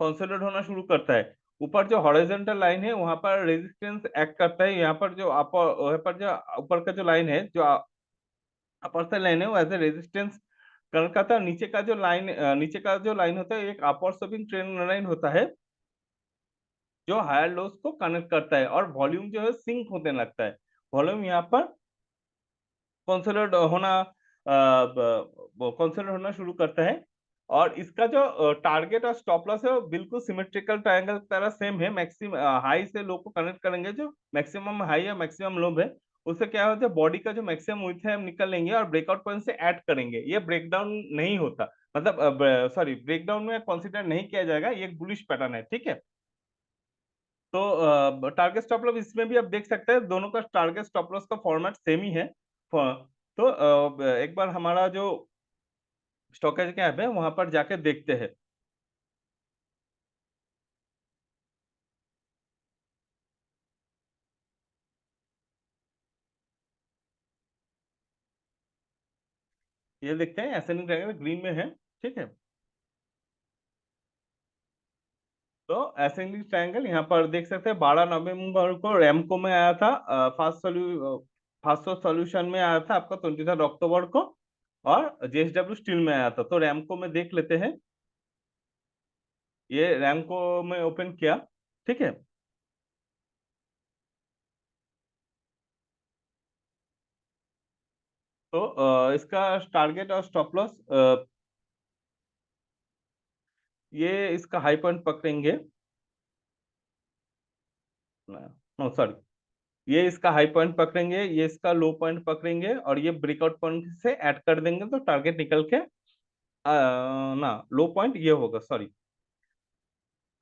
कंसोलिडेट होना शुरू करता है। ऊपर जो हॉरिजॉन्टल लाइन है वहां पर रेजिस्टेंस एक्ट करता है, यहाँ पर जो अपर पर जो ऊपर का जो लाइन है, जो अपर से लाइन है, वो एज ए रेजिस्टेंस कनेक्ट करता है। नीचे का जो लाइन होता है एक अपर स्लोपिंग ट्रेंड लाइन होता है जो हायर लोस को कनेक्ट करता है, और वॉल्यूम जो है सिंक होने लगता है। वॉल्यूम यहाँ पर कंसोलिडेट होना शुरू करता है। और इसका जो टारगेट और स्टॉप लॉस है वो बिल्कुल सिमेट्रिकल ट्रायंगल की तरह सेम है। मैक्सिमम हाई से लो को कनेक्ट करेंगे, जो मैक्सिमम हाई या मैक्सिमम लो है, उससे क्या होता है बॉडी का जो मैक्सिमम विड्थ है हम निकल लेंगे और ब्रेकआउट पॉइंट से ऐड करेंगे। ये ब्रेकडाउन नहीं होता, मतलब सॉरी, ब्रेकडाउन में कंसीडर नहीं किया जाएगा, ये एक बुलिश पैटर्न है, ठीक है। तो टारगेट स्टॉप लॉस इसमें भी आप देख सकते हैं, दोनों का टारगेट स्टॉप लॉस का फॉर्मेट सेम ही है। तो एक बार हमारा जो स्टॉकेज का ऐप है वहां पर जाके देखते हैं। ये देखते हैं एसेंडिंग ट्रायंगल ग्रीन में है, ठीक है। तो एसेंडिंग ट्रायंगल यहाँ पर देख सकते हैं 12 नवंबर को रैमको में आया था, फास्टो सॉल्यूशन में आया था आपका 23 अक्टूबर को, और जेएसडब्ल्यू स्टील में आया था। तो रैमको में देख लेते हैं, ये रैमको में ओपन किया, ठीक है। तो इसका टारगेट और स्टॉप लॉस, ये इसका हाई पॉइंट पकड़ेंगे, नो सॉरी, ये इसका हाई पॉइंट पकड़ेंगे, ये इसका लो पॉइंट पकड़ेंगे, और ये ब्रेकआउट पॉइंट से ऐड कर देंगे तो टारगेट निकल के ना लो पॉइंट ये होगा, सॉरी,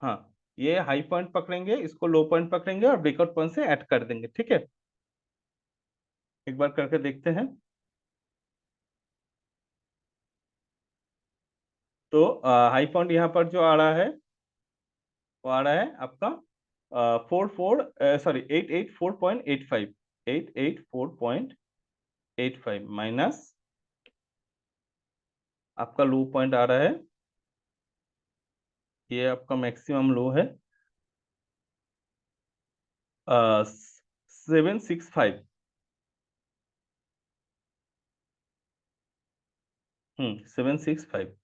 हाँ, ये हाई पॉइंट पकड़ेंगे, इसको लो पॉइंट पकड़ेंगे और ब्रेकआउट पॉइंट से ऐड कर देंगे, ठीक है। एक बार करके देखते हैं। तो हाई पॉइंट यहाँ पर जो आ रहा है वो आ रहा है आपका 884.85, 884.85 माइनस आपका लो पॉइंट आ रहा है, ये आपका मैक्सिमम लो है 765, 765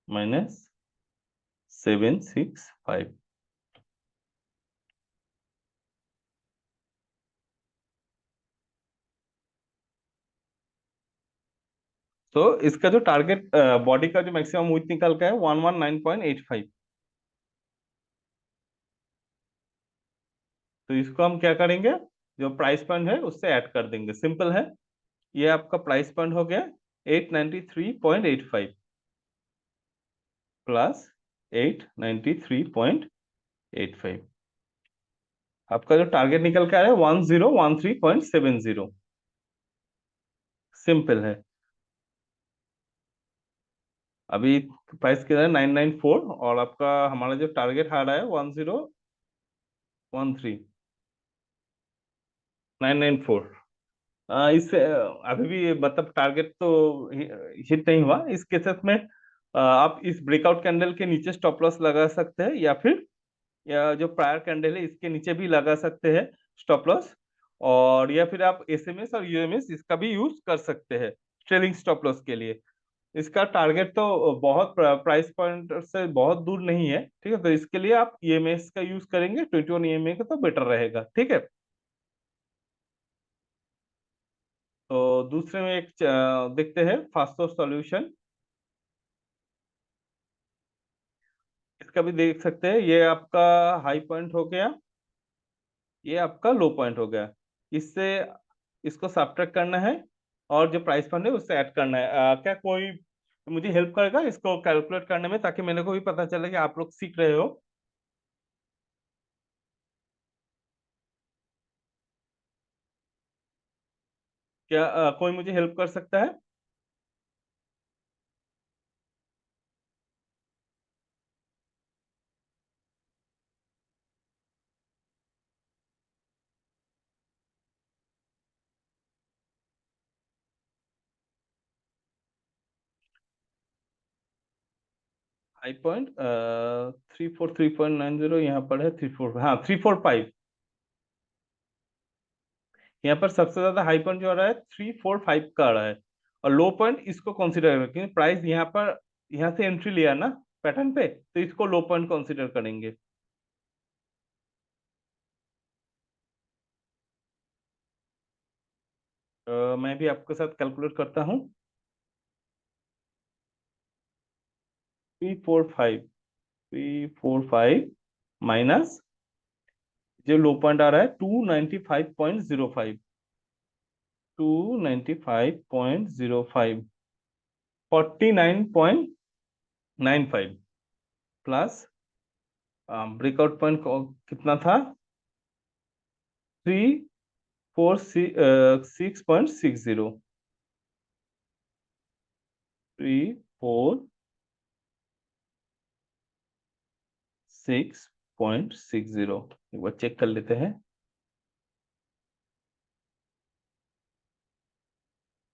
माइनस 765। तो इसका जो टारगेट बॉडी का जो मैक्सिमम विड्थ निकल का है 119.85। तो इसको हम क्या करेंगे, जो प्राइस पॉइंट है उससे ऐड कर देंगे, सिंपल है। ये आपका प्राइस पॉइंट हो गया 893.85 प्लस 893.85। आपका जो टारगेट निकल के आया है 1013.70, सिंपल है। अभी प्राइस कितना है 994, और आपका हमारा जो टारगेट आ रहा है 1013.994। इससे अभी भी मतलब टारगेट तो हिट नहीं हुआ। इस केसेस में आप इस ब्रेकआउट कैंडल के नीचे स्टॉप लॉस लगा सकते हैं, या फिर या जो प्रायर कैंडल है इसके नीचे भी लगा सकते हैं स्टॉप लॉस, और या फिर आप एसएमएस और यूएमएस इसका भी यूज कर सकते हैं ट्रेलिंग स्टॉप लॉस के लिए। इसका टारगेट तो बहुत प्राइस पॉइंट से बहुत दूर नहीं है, ठीक है। तो इसके लिए आप ईएमएस का यूज करेंगे, 21 ईएमए का तो बेटर रहेगा, ठीक है। तो दूसरे में एक देखते हैं फास्टो सॉल्यूशन। इसका भी देख सकते हैं, ये आपका हाई पॉइंट हो गया, ये आपका लो पॉइंट हो गया। इससे इसको सब्ट्रैक्ट करना है और जो प्राइस पॉइंट है उससे ऐड करना है। क्या कोई मुझे हेल्प करेगा इसको कैलकुलेट करने में, ताकि मेरे को भी पता चले कि आप लोग सीख रहे हो। क्या कोई मुझे हेल्प कर सकता है? 5 पॉइंट 343.90, यहाँ पर है 34, हाँ 345। यहाँ पर सबसे ज्यादा हाई पॉइंट जो आ रहा है 345 का आ रहा है, और लो पॉइंट इसको कंसिडर करें क्योंकि प्राइस यहाँ पर, यहाँ से एंट्री लिया ना पैटर्न पे, तो इसको लो पॉइंट कंसिडर करेंगे। मैं भी आपके साथ कैलकुलेट करता हूँ। 345 माइनस जो लो पॉइंट आ रहा है 295.05, 295.05, 49.95 प्लस ब्रेकआउट पॉइंट कितना था, 346.60, 346.60, एक बार चेक कर लेते हैं।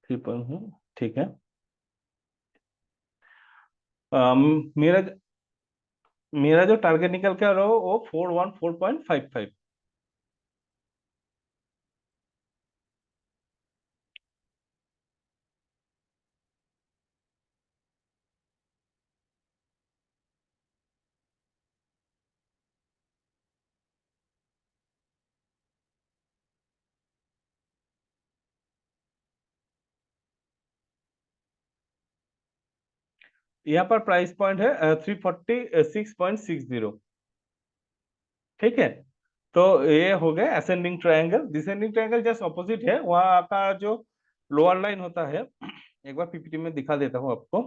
3 ठीक है। मेरा मेरा जो टारगेट निकल के आ रहा हो वो 414.55। यहाँ पर प्राइस पॉइंट है 346.60। ठीक है, तो ये हो गया ascending triangle. Descending triangle just opposite है, वहां का जो लोअर लाइन होता है, एक बार पीपीटी में दिखा देता हूँ आपको।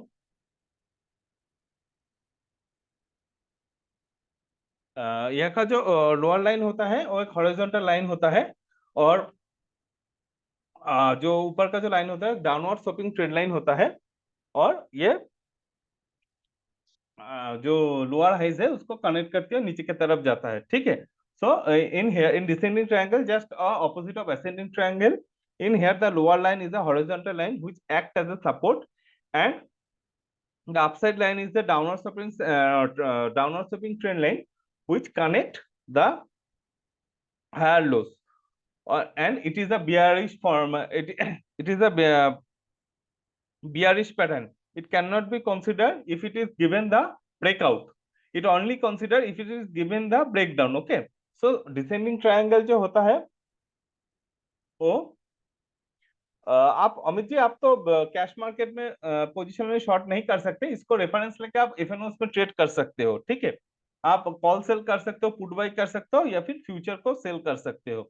यहाँ का जो लोअर लाइन होता है वो एक हॉरिजॉन्टल लाइन होता है, और जो ऊपर का जो लाइन होता है डाउनवर्ड स्लोपिंग ट्रेंड लाइन होता है, और ये जो लोअर हाइज है उसको कनेक्ट करके नीचे की तरफ जाता है। ठीक है, so in here in descending triangle just opposite of ascending triangle, in here the lower line is a horizontal line which act as a support, and the upside line is the downward sloping trend line which connect the higher lows, and it is a bearish form, it is a bearish pattern. It cannot be considered if it is given the breakout, it only consider if it is given the breakdown। okay, so descending triangle जो होता है वो आप अमित जी, आप तो cash market में position में short नहीं कर सकते, इसको रेफरेंस लेके आप एफएनओ में ट्रेड कर सकते हो। ठीक है, आप कॉल सेल कर सकते हो, पुट बाई कर सकते हो, या फिर फ्यूचर को सेल कर सकते हो।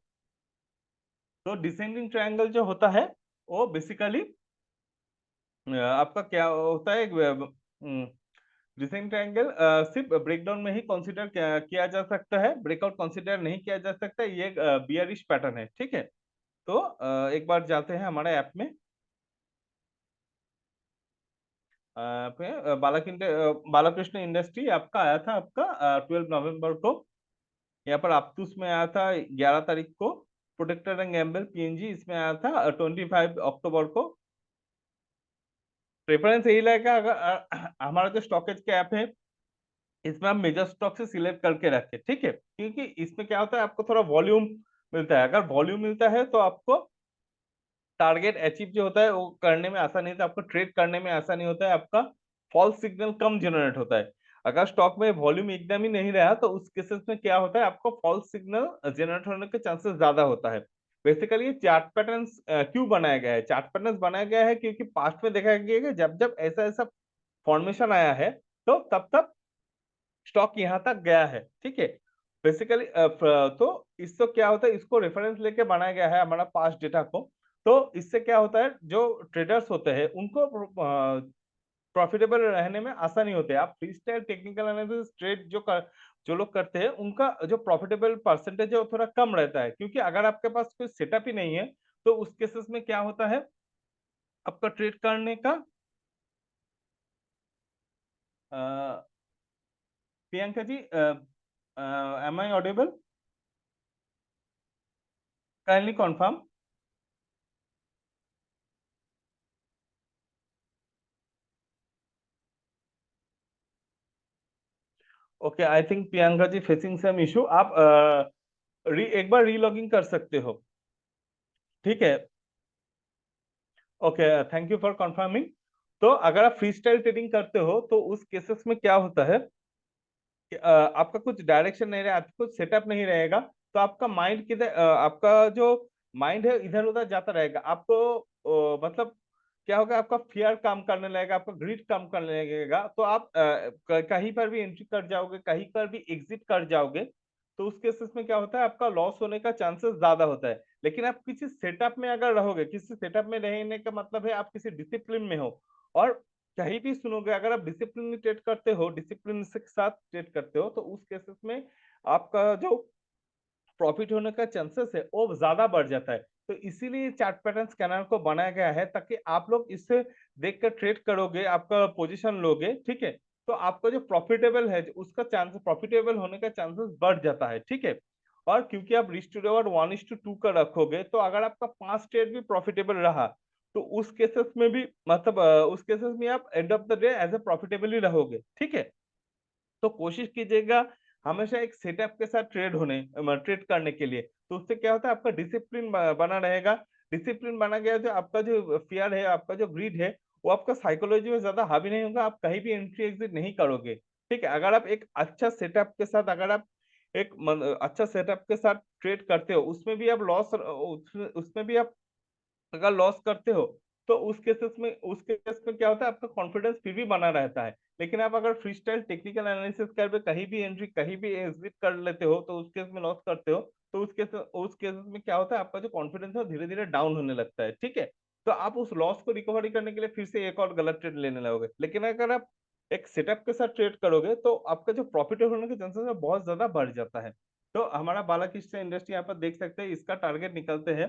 तो डिसेंडिंग ट्रायंगल जो होता है वो बेसिकली आपका क्या होता है, डिसेंडिंग ट्रायंगल सिर्फ ब्रेकडाउन में ही कंसीडर किया जा सकता है, ब्रेकआउट कंसीडर नहीं किया जा सकता, ये बियरिश पैटर्न है। ठीक है, तो एक बार जाते हैं हमारे ऐप में। बालाकृष्ण इंडस्ट्री आपका आया था आपका 12 नवंबर को, यहाँ पर अप्तुस में आया था 11 तारीख को, प्रोटेक्टर एंड गैम्बल पीएनजी इसमें आया था 25 अक्टूबर को। प्रेफरेंस यही रहेगा, अगर हमारा जो स्टॉकेज का ऐप है इसमें हम मेजर स्टॉक से सिलेक्ट करके रखें। ठीक है, क्योंकि इसमें क्या होता है आपको थोड़ा वॉल्यूम मिलता है, अगर वॉल्यूम मिलता है तो आपको टारगेट अचीव जो होता है वो करने में आसानी होता है, आपको ट्रेड करने में आसानी होता है, आपका फॉल्स सिग्नल कम जनरेट होता है। अगर स्टॉक में वॉल्यूम एकदम ही नहीं रहा तो उस केसेस में क्या होता है, आपको फॉल्स सिग्नल जनरेट होने के चांसेस ज्यादा होता है। बेसिकली ये चार्ट पैटर्न्स क्यों बनाया गया है, चार्ट पैटर्न्स बनाया गया है क्योंकि पास्ट में देखा गया है कि जब जब ऐसा ऐसा फॉर्मेशन आया है तो तब तब स्टॉक यहाँ तक गया है, ठीक है। बेसिकली तो इससे क्या होता है, इसको रेफरेंस लेके बनाया गया है हमारा पास्ट डेटा को। तो इससे क्या होता है, जो ट्रेडर्स होते हैं उनको प्रॉफिटेबल रहने में आसानी होती है। आप free style technical analysis trade जो लोग करते हैं उनका जो प्रॉफिटेबल परसेंटेज है वो थोड़ा कम रहता है, क्योंकि अगर आपके पास कोई सेटअप ही नहीं है तो उस केसेस में क्या होता है, आपका ट्रेड करने का Priyanka ji, am I audible? Kindly confirm. Okay, I think Priyanka ji facing some issue. आप एक बार रीलॉगिंग कर सकते हो, ठीक है। Okay, thank you for confirming. तो अगर आप फ्री स्टाइल ट्रेडिंग करते हो तो उस केसेस में क्या होता है कि आपका कुछ डायरेक्शन नहीं रहेगा, आपका कुछ सेटअप नहीं रहेगा, तो आपका माइंड किधर, आपका जो माइंड है इधर उधर जाता रहेगा। आपको मतलब क्या होगा, आपका फियर काम करने लगेगा, आपका ग्रीड काम करने लगेगा, तो आप कहीं पर भी एंट्री कर जाओगे, कहीं पर भी एग्जिट कर जाओगे। तो उस केसेस में क्या होता है, आपका लॉस होने का चांसेस ज्यादा होता है। लेकिन आप किसी सेटअप में अगर रहोगे, किसी सेटअप में रहने का मतलब है आप किसी डिसिप्लिन में हो, और कहीं भी सुनोगे, अगर आप डिसिप्लिन ट्रेड करते हो, डिसिप्लिन के साथ ट्रेड करते हो, तो उस केसेस में आपका जो प्रॉफिट होने का चांसेस है वो ज्यादा बढ़ जाता है। तो इसीलिए चार्ट पैटर्न स्कैनर को बनाया गया है, ताकि आप लोग इससे देखकर ट्रेड करोगे, आपका पोजीशन लोगे, ठीक है। तो आपका जो प्रॉफिटेबल है उसका चांस, प्रॉफिटेबल होने का चांसेस बढ़ जाता है, ठीक है। और क्योंकि आप रिस्क टू रिवॉर्ड 1:2 का रखोगे, तो अगर आपका 5 ट्रेड भी प्रॉफिटेबल रहा, तो उस केसेस में भी मतलब उस केसेस में आप end of the day as a profitable ही रहोगे, ठीक है। तो कोशिश कीजिएगा हमेशा एक सेटअप के साथ ट्रेड करने के लिए। तो उससे क्या होता है, आपका डिसिप्लिन बना रहेगा। डिसिप्लिन बना गया तो आपका जो फियर है, आपका जो ग्रीड है, वो आपका साइकोलॉजी में ज्यादा हावी नहीं होगा, आप कहीं भी एंट्री एग्जिट नहीं करोगे, ठीक है। अगर आप एक अच्छा सेटअप के साथ, अगर आप एक अच्छा सेटअप के साथ ट्रेड करते हो, उसमें भी आप लॉस, उसमें भी आप अगर लॉस करते हो, तो उस केस में क्या होता है, आपका कॉन्फिडेंस फिर भी बना रहता है। लेकिन आप अगर फ्री स्टाइल टेक्निकल एनालिसिस कर कहीं भी एंट्री, कहीं भी एग्जिट कर लेते हो, तो उस केस में लॉस करते हो, तो उस केस में क्या होता है, आपका जो कॉन्फिडेंस है धीरे धीरे डाउन होने लगता है, ठीक है। तो आप उस लॉस को रिकवरी करने के लिए फिर से एक और गलत ट्रेड लेने लगोगे। लेकिन अगर आप एक सेटअप के साथ ट्रेड करोगे, तो आपका जो प्रॉफिट होने के चांसेस है बहुत ज्यादा बढ़ जाता है। तो हमारा बालाकृष्ण इंडस्ट्री यहाँ पर देख सकते हैं, इसका टारगेट निकलते हैं।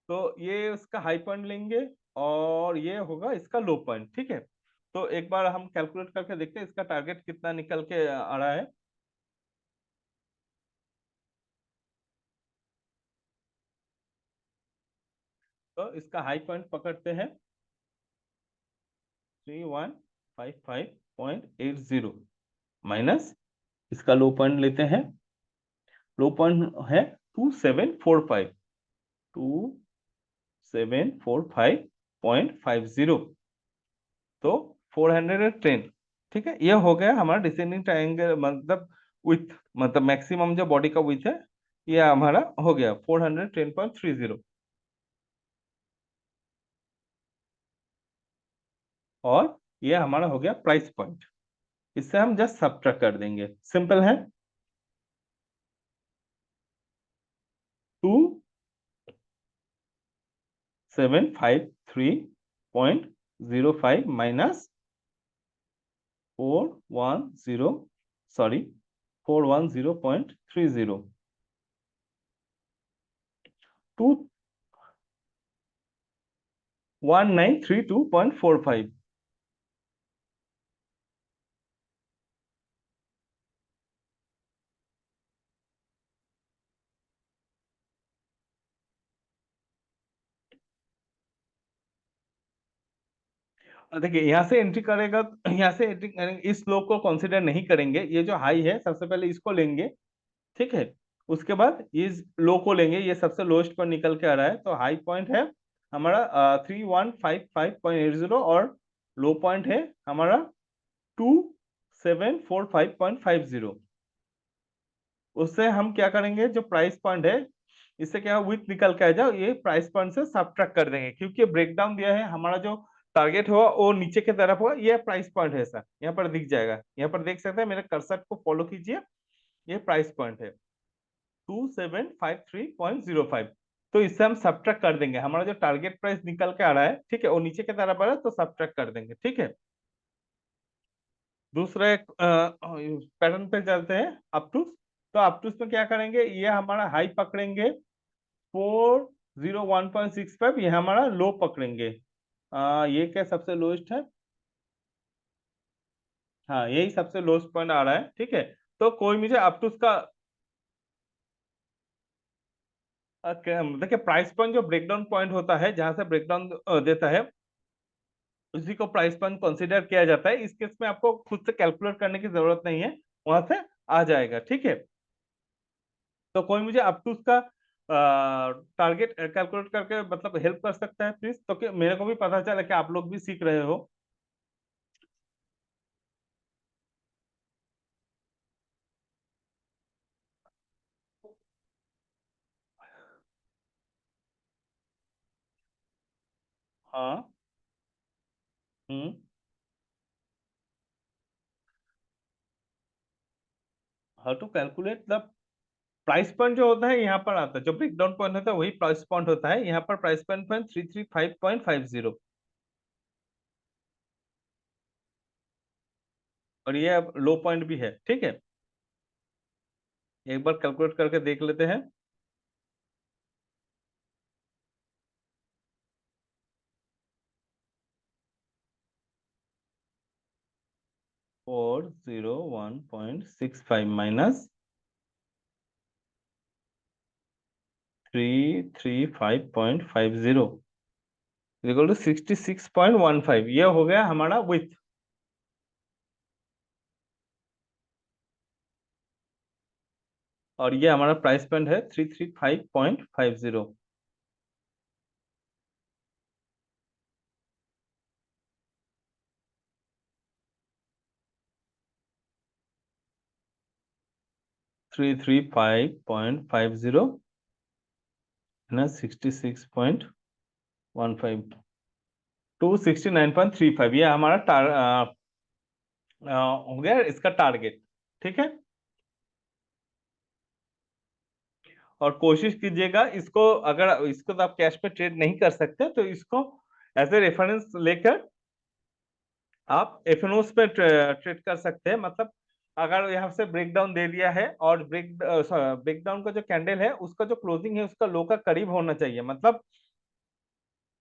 तो ये उसका हाई पॉइंट लेंगे और ये होगा इसका लो पॉइंट, ठीक है। तो एक बार हम कैलकुलेट करके देखते हैं इसका टारगेट कितना निकल के आ रहा है। तो इसका हाई पॉइंट पकड़ते हैं 3155.80 माइनस इसका लो पॉइंट लेते हैं। लो पॉइंट है 2745, 2745.50। तो 410, ठीक है। ये हो गया हमारा डिसेंडिंग ट्रायंगल, मतलब विथ, मतलब मैक्सिमम जो बॉडी का विथ है, ये हमारा हो गया 410.30। और ये हमारा हो गया प्राइस पॉइंट। इससे हम जस्ट सब्ट्रैक्ट कर देंगे, सिंपल है। 2753.05 माइनस 410, सॉरी 410.30, टू 1932.45। देखिए यहाँ से एंट्री करेगा, यहाँ से एंट्री करेंगे, इस लो को कंसीडर नहीं करेंगे, ये जो हाई है सबसे पहले इसको लेंगे, ठीक है। उसके बाद इस लो को लेंगे, ये सबसे लोएस्ट पर निकल के आ रहा है। तो हाई पॉइंट है हमारा 3155.80 और लो पॉइंट है हमारा 2745.50। उससे हम क्या करेंगे, जो प्राइस पॉइंट है इससे क्या विथ निकल के आ जाओ, ये प्राइस पॉइंट से सब्ट्रैक्ट कर देंगे, क्योंकि ब्रेकडाउन दिया है हमारा जो टारगेट होगा वो नीचे की तरफ होगा, ये प्राइस पॉइंट है सर, यहाँ पर दिख जाएगा, यहाँ पर देख सकते हैं, मेरे कर्सर को फॉलो कीजिए, ये प्राइस पॉइंट है 2753.05। तो इससे हम सब्ट्रैक्ट कर देंगे, हमारा जो टारगेट प्राइस निकल के आ रहा है, ठीक है, वो नीचे की तरफ आ रहा है तो सब्ट्रैक्ट कर देंगे, ठीक है। दूसरा एक पैटर्न पे चलते हैं, अपटूस। तो अपटूस में क्या करेंगे, ये हमारा हाई पकड़ेंगे 401.65, ये हमारा लो पकड़ेंगे, ये क्या सबसे लोएस्ट है, हाँ यही सबसे लोएस्ट पॉइंट आ रहा है, ठीक है। तो कोई मुझे अपटूस का देखिए प्राइस पॉइंट जो ब्रेकडाउन पॉइंट होता है, जहां से ब्रेकडाउन देता है, उसी को प्राइस पॉइंट कंसीडर किया जाता है। इस केस में आपको खुद से कैलकुलेट करने की जरूरत नहीं है, वहां से आ जाएगा, ठीक है। तो कोई मुझे अप टू उसका टारगेट कैलकुलेट करके मतलब हेल्प कर सकता है प्लीज, तो कि मेरे को भी पता चले कि आप लोग भी सीख रहे हो। हाँ। हम्म। How to calculate the price point जो होता है यहाँ पर आता है, जो ब्रेक डाउन पॉइंट होता है वही प्राइस पॉइंट होता है, यहाँ पर प्राइस पॉइंट 335.50, और ये अब लो पॉइंट भी है, ठीक है। एक बार कैलकुलेट करके देख लेते हैं। 401.65 माइनस 335.50 इक्वल टू 66.15, ये हो गया हमारा विथ। और ये हमारा प्राइस पॉइंट है 335.50। 335.50 माइनस 66.15, 269.35, ये हमारा हो गया इसका टारगेट, ठीक है। और कोशिश कीजिएगा इसको, अगर इसको तो आप कैश पे ट्रेड नहीं कर सकते, तो इसको एज ए रेफरेंस लेकर आप एफएनओस पे ट्रेड कर सकते हैं। मतलब अगर यहाँ से ब्रेकडाउन दे दिया है, और ब्रेकडाउन का जो कैंडल है उसका जो क्लोजिंग है उसका लो का करीब होना चाहिए, मतलब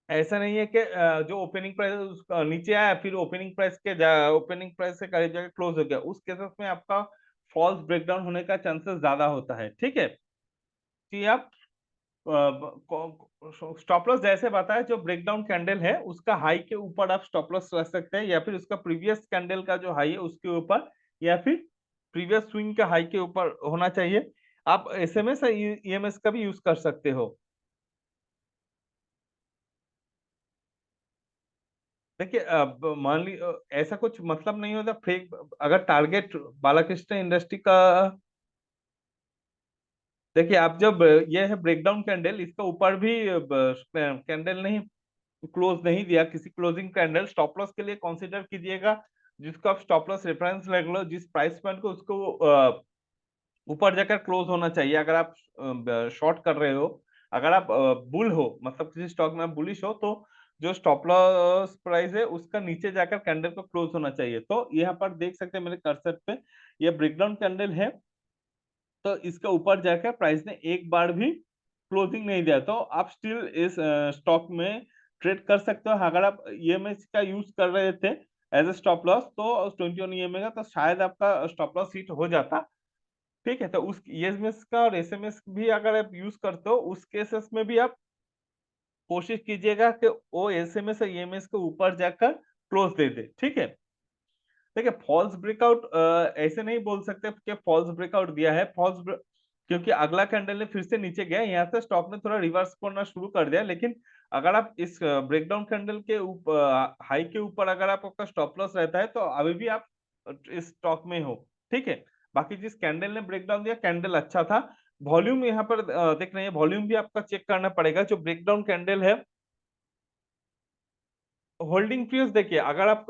ऐसा नहीं है कि जो ओपनिंग प्राइस उसका नीचे आया, फिर ओपनिंग प्राइस से करीब जाके क्लोज हो गया, उस केसेस में आपका फॉल्स ब्रेकडाउन होने का चांसेस ज्यादा होता है, ठीक है। कि आप स्टॉप लॉस जैसे बताया, जो ब्रेकडाउन कैंडल है उसका हाई के ऊपर आप स्टॉप लॉस रख सकते हैं, या फिर उसका प्रीवियस कैंडल का जो हाई है उसके ऊपर, या फिर प्रीवियस स्विंग का हाई के ऊपर होना चाहिए। आप एसएमएस या ईएमएस का भी यूज कर सकते हो। देखिए अब मान ली ऐसा कुछ मतलब नहीं होता फेक, अगर टारगेट बालाकृष्ण इंडस्ट्री का, देखिए आप जब ये है ब्रेकडाउन कैंडल, इसका ऊपर भी कैंडल नहीं क्लोज नहीं दिया, किसी क्लोजिंग कैंडल स्टॉप लॉस के लिए कंसीडर कीजिएगा, जिसको आप स्टॉप लॉस रेफरेंस रख लो, जिस प्राइस पॉइंट को उसको ऊपर जाकर क्लोज होना चाहिए। अगर आप शॉर्ट कर रहे हो, अगर आप बुल हो, मतलब किसी स्टॉक में बुलिश हो, तो जो स्टॉप लॉस प्राइस है उसका नीचे जाकर कैंडल को क्लोज होना चाहिए। तो यहाँ पर देख सकते हैं मेरे कर्सर पे, ये ब्रेकडाउन कैंडल है, तो इसके ऊपर जाकर प्राइस ने एक बार भी क्लोजिंग नहीं दिया, तो आप स्टिल इस स्टॉक में ट्रेड कर सकते हो। अगर आप ईएमएस का यूज कर रहे थे एज ए स्टॉप लॉस, तो 21 का, तो शायद आपका स्टॉप लॉस हिट हो जाता, ठीक है। तो उस ईएमएस का और एसएमएस भी अगर आप यूज करते हो, उस केसेस में भी आप कोशिश कीजिएगा कि वो एसएमएस और ईएमएस के ऊपर जाकर क्लोज दे दे, ठीक है। देखिए फॉल्स ब्रेकआउट ऐसे नहीं बोल सकते कि फॉल्स ब्रेकआउट दिया है, क्योंकि अगला कैंडल ने फिर से नीचे गया, यहाँ से स्टॉक ने थोड़ा रिवर्स करना शुरू कर दिया। लेकिन अगर आप इस ब्रेकडाउन कैंडल के ऊपर हाई के ऊपर अगर आपका स्टॉप लॉस रहता है, तो अभी भी आप इस स्टॉक में हो, ठीक है। बाकी जिस कैंडल ने ब्रेकडाउन दिया, कैंडल अच्छा था। वॉल्यूम यहाँ पर देख रहे हैं, वॉल्यूम भी आपका चेक करना पड़ेगा, जो ब्रेकडाउन कैंडल है होल्डिंग पीरियड देखिए, अगर आप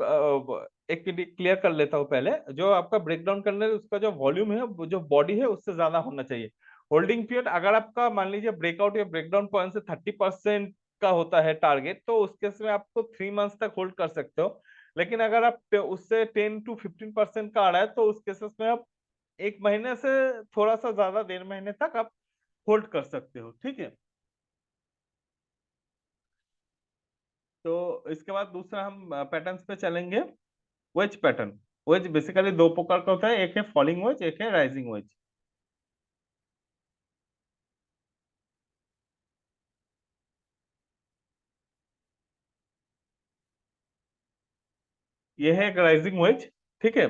एक क्लियर कर लेता हूँ पहले, जो आपका ब्रेकडाउन करने उसका जो वॉल्यूम है, वो जो बॉडी है उससे ज्यादा होना चाहिए। होल्डिंग पीरियड अगर आपका मान लीजिए ब्रेकआउट या ब्रेकडाउन पॉइंट से 30% का होता है टारगेट, तो उस केस में आपको 3 मंथ्स तक होल्ड कर सकते हो। लेकिन अगर आप उससे 10 to 15% का आ रहा है, तो उस केसेस में आप 1 महीने से थोड़ा सा ज्यादा 1.5 महीने तक आप होल्ड कर सकते हो, ठीक है। तो इसके बाद दूसरा हम पैटर्न्स पे चलेंगे। Veg pattern. वेज बेसिकली दो प्रकार का होता है, एक है फॉलिंग वेज, एक है राइजिंग वेज। ये है एक राइजिंग वेज, ठीक है।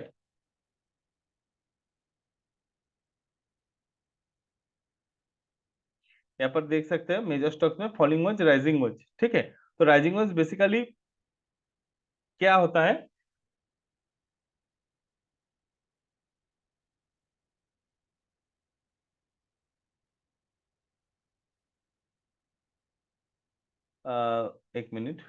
यहाँ पर देख सकते हैं मेजर स्टॉक्स में फॉलिंग वेज, राइजिंग वेज, ठीक है। तो राइजिंग वेज बेसिकली क्या होता है? एक मिनट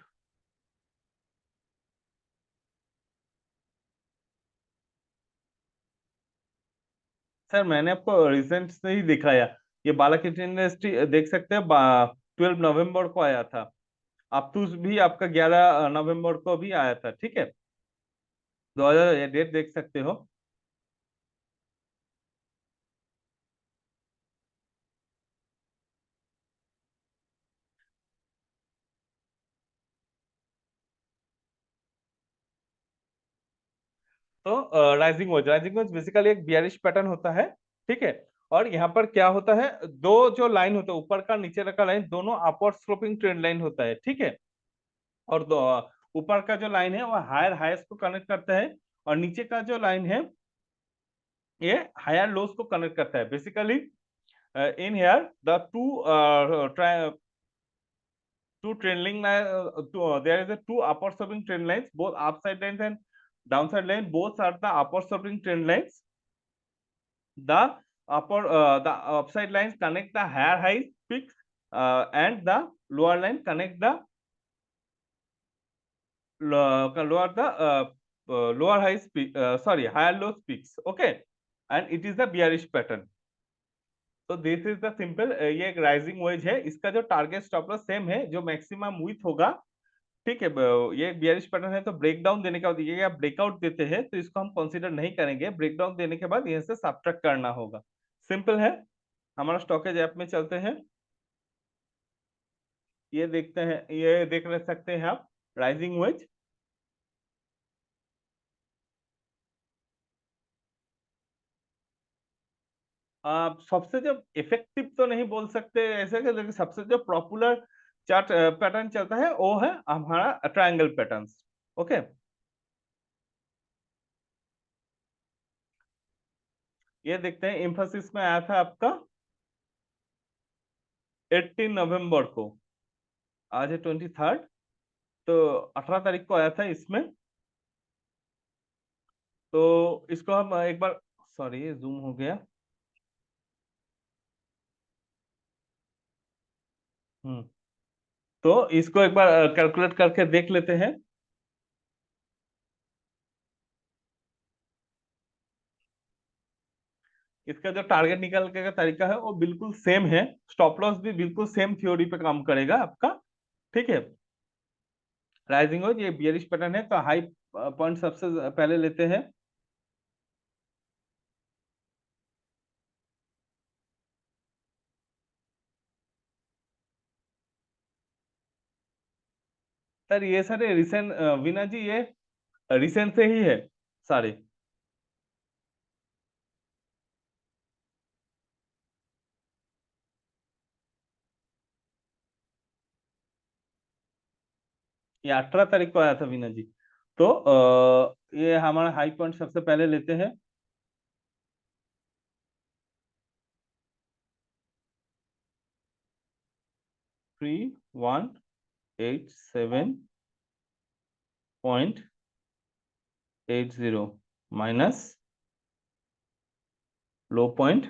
सर, मैंने आपको रिसेंट से ही दिखाया। ये बालाकृष्ण इंडस्ट्री देख सकते हैं, 12 नवंबर को आया था। अप्तूस भी आपका 11 नवंबर को भी आया था, ठीक है। 2000 ये डेट देख सकते हो। तो राइजिंग वेज बेसिकली एक बियरिश पैटर्न होता है, ठीक है। और यहाँ पर क्या होता है, दो जो लाइन होता है, ऊपर का नीचे का लाइन, दोनों अपवर्ड स्लोपिंग ट्रेंड लाइन होता है, ठीक है। और ऊपर का जो लाइन है वो हायर हाईएस्ट को कनेक्ट करता है, और नीचे का जो लाइन है ये हायर लोस को कनेक्ट करता है। Basically in here the two trailing line, there is a two upward sloping trend lines, both upside lines and downside line, both are the upward sloping trend lines. The upside lines connect the higher high peaks, and the lower line connect the lower high peak, sorry, higher low peaks, okay. And it is the bearish pattern. तो this is the simple, ये एक rising veg है, इसका जो target stop loss same है, जो maximum with होगा, ठीक है। ये बियरिश पैटर्न है, तो ब्रेकडाउन देने के बाद, ये आप ब्रेकआउट देते हैं तो इसको हम कंसीडर नहीं करेंगे, ब्रेकडाउन देने के बाद यहाँ से सब्ट्रैक्ट करना होगा। सिंपल है। हमारा स्टॉकेज ऐप में चलते हैं। ये देखते हैं, ये देख रह सकते हैं आप राइजिंग वेज। आप सबसे जो इफेक्टिव तो नहीं बोल सकते ऐसे कि, लेकिन सबसे जो पॉपुलर चार्ट पैटर्न चलता है वो है हमारा ट्रायंगल पैटर्न, ओके। ये देखते हैं, इंफोसिस में आया था आपका 18 नवंबर को। आज है 23rd, तो 18 तारीख को आया था इसमें। तो इसको हम एक बार, सॉरी ये जूम हो गया। हम्म। तो इसको एक बार कैलकुलेट करके देख लेते हैं। इसका जो टारगेट निकालने का तरीका है वो बिल्कुल सेम है, स्टॉप लॉस भी बिल्कुल सेम थ्योरी पे काम करेगा आपका, ठीक है। राइजिंग हो ये बियरिश पैटर्न है, तो हाई पॉइंट सबसे पहले लेते हैं। सर ये सारे रिसेंट, वीना जी ये रिसेंट से ही है सारे। ये 18 तारीख को आया था वीना जी। तो ये हमारा हाई पॉइंट सबसे पहले लेते हैं। 3187.80 माइनस लो पॉइंट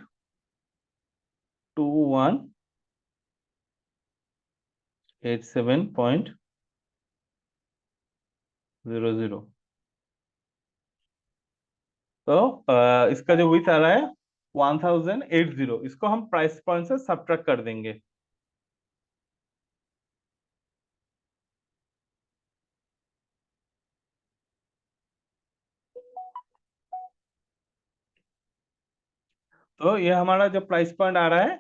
2187.80, 0 0। तो इसका जो विथ आ रहा है 1080, इसको हम प्राइस पॉइंट से सब्ट्रैक्ट कर देंगे। तो ये हमारा जो प्राइस पॉइंट आ रहा है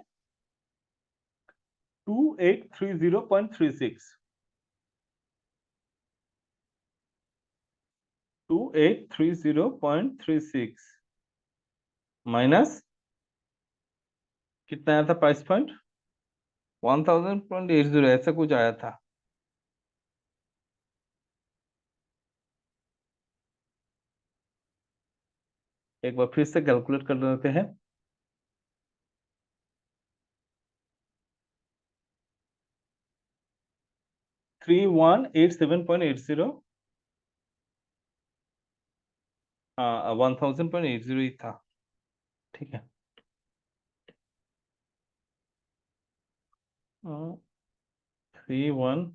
2830.36, 2830.36 माइनस कितना आया था प्राइस पॉइंट 1000.80, ऐसा कुछ आया था। एक बार फिर से कैलकुलेट कर लेते हैं। Three one eight seven point eight zero, हाँ 1000.80 ही था। ठीक है, 31,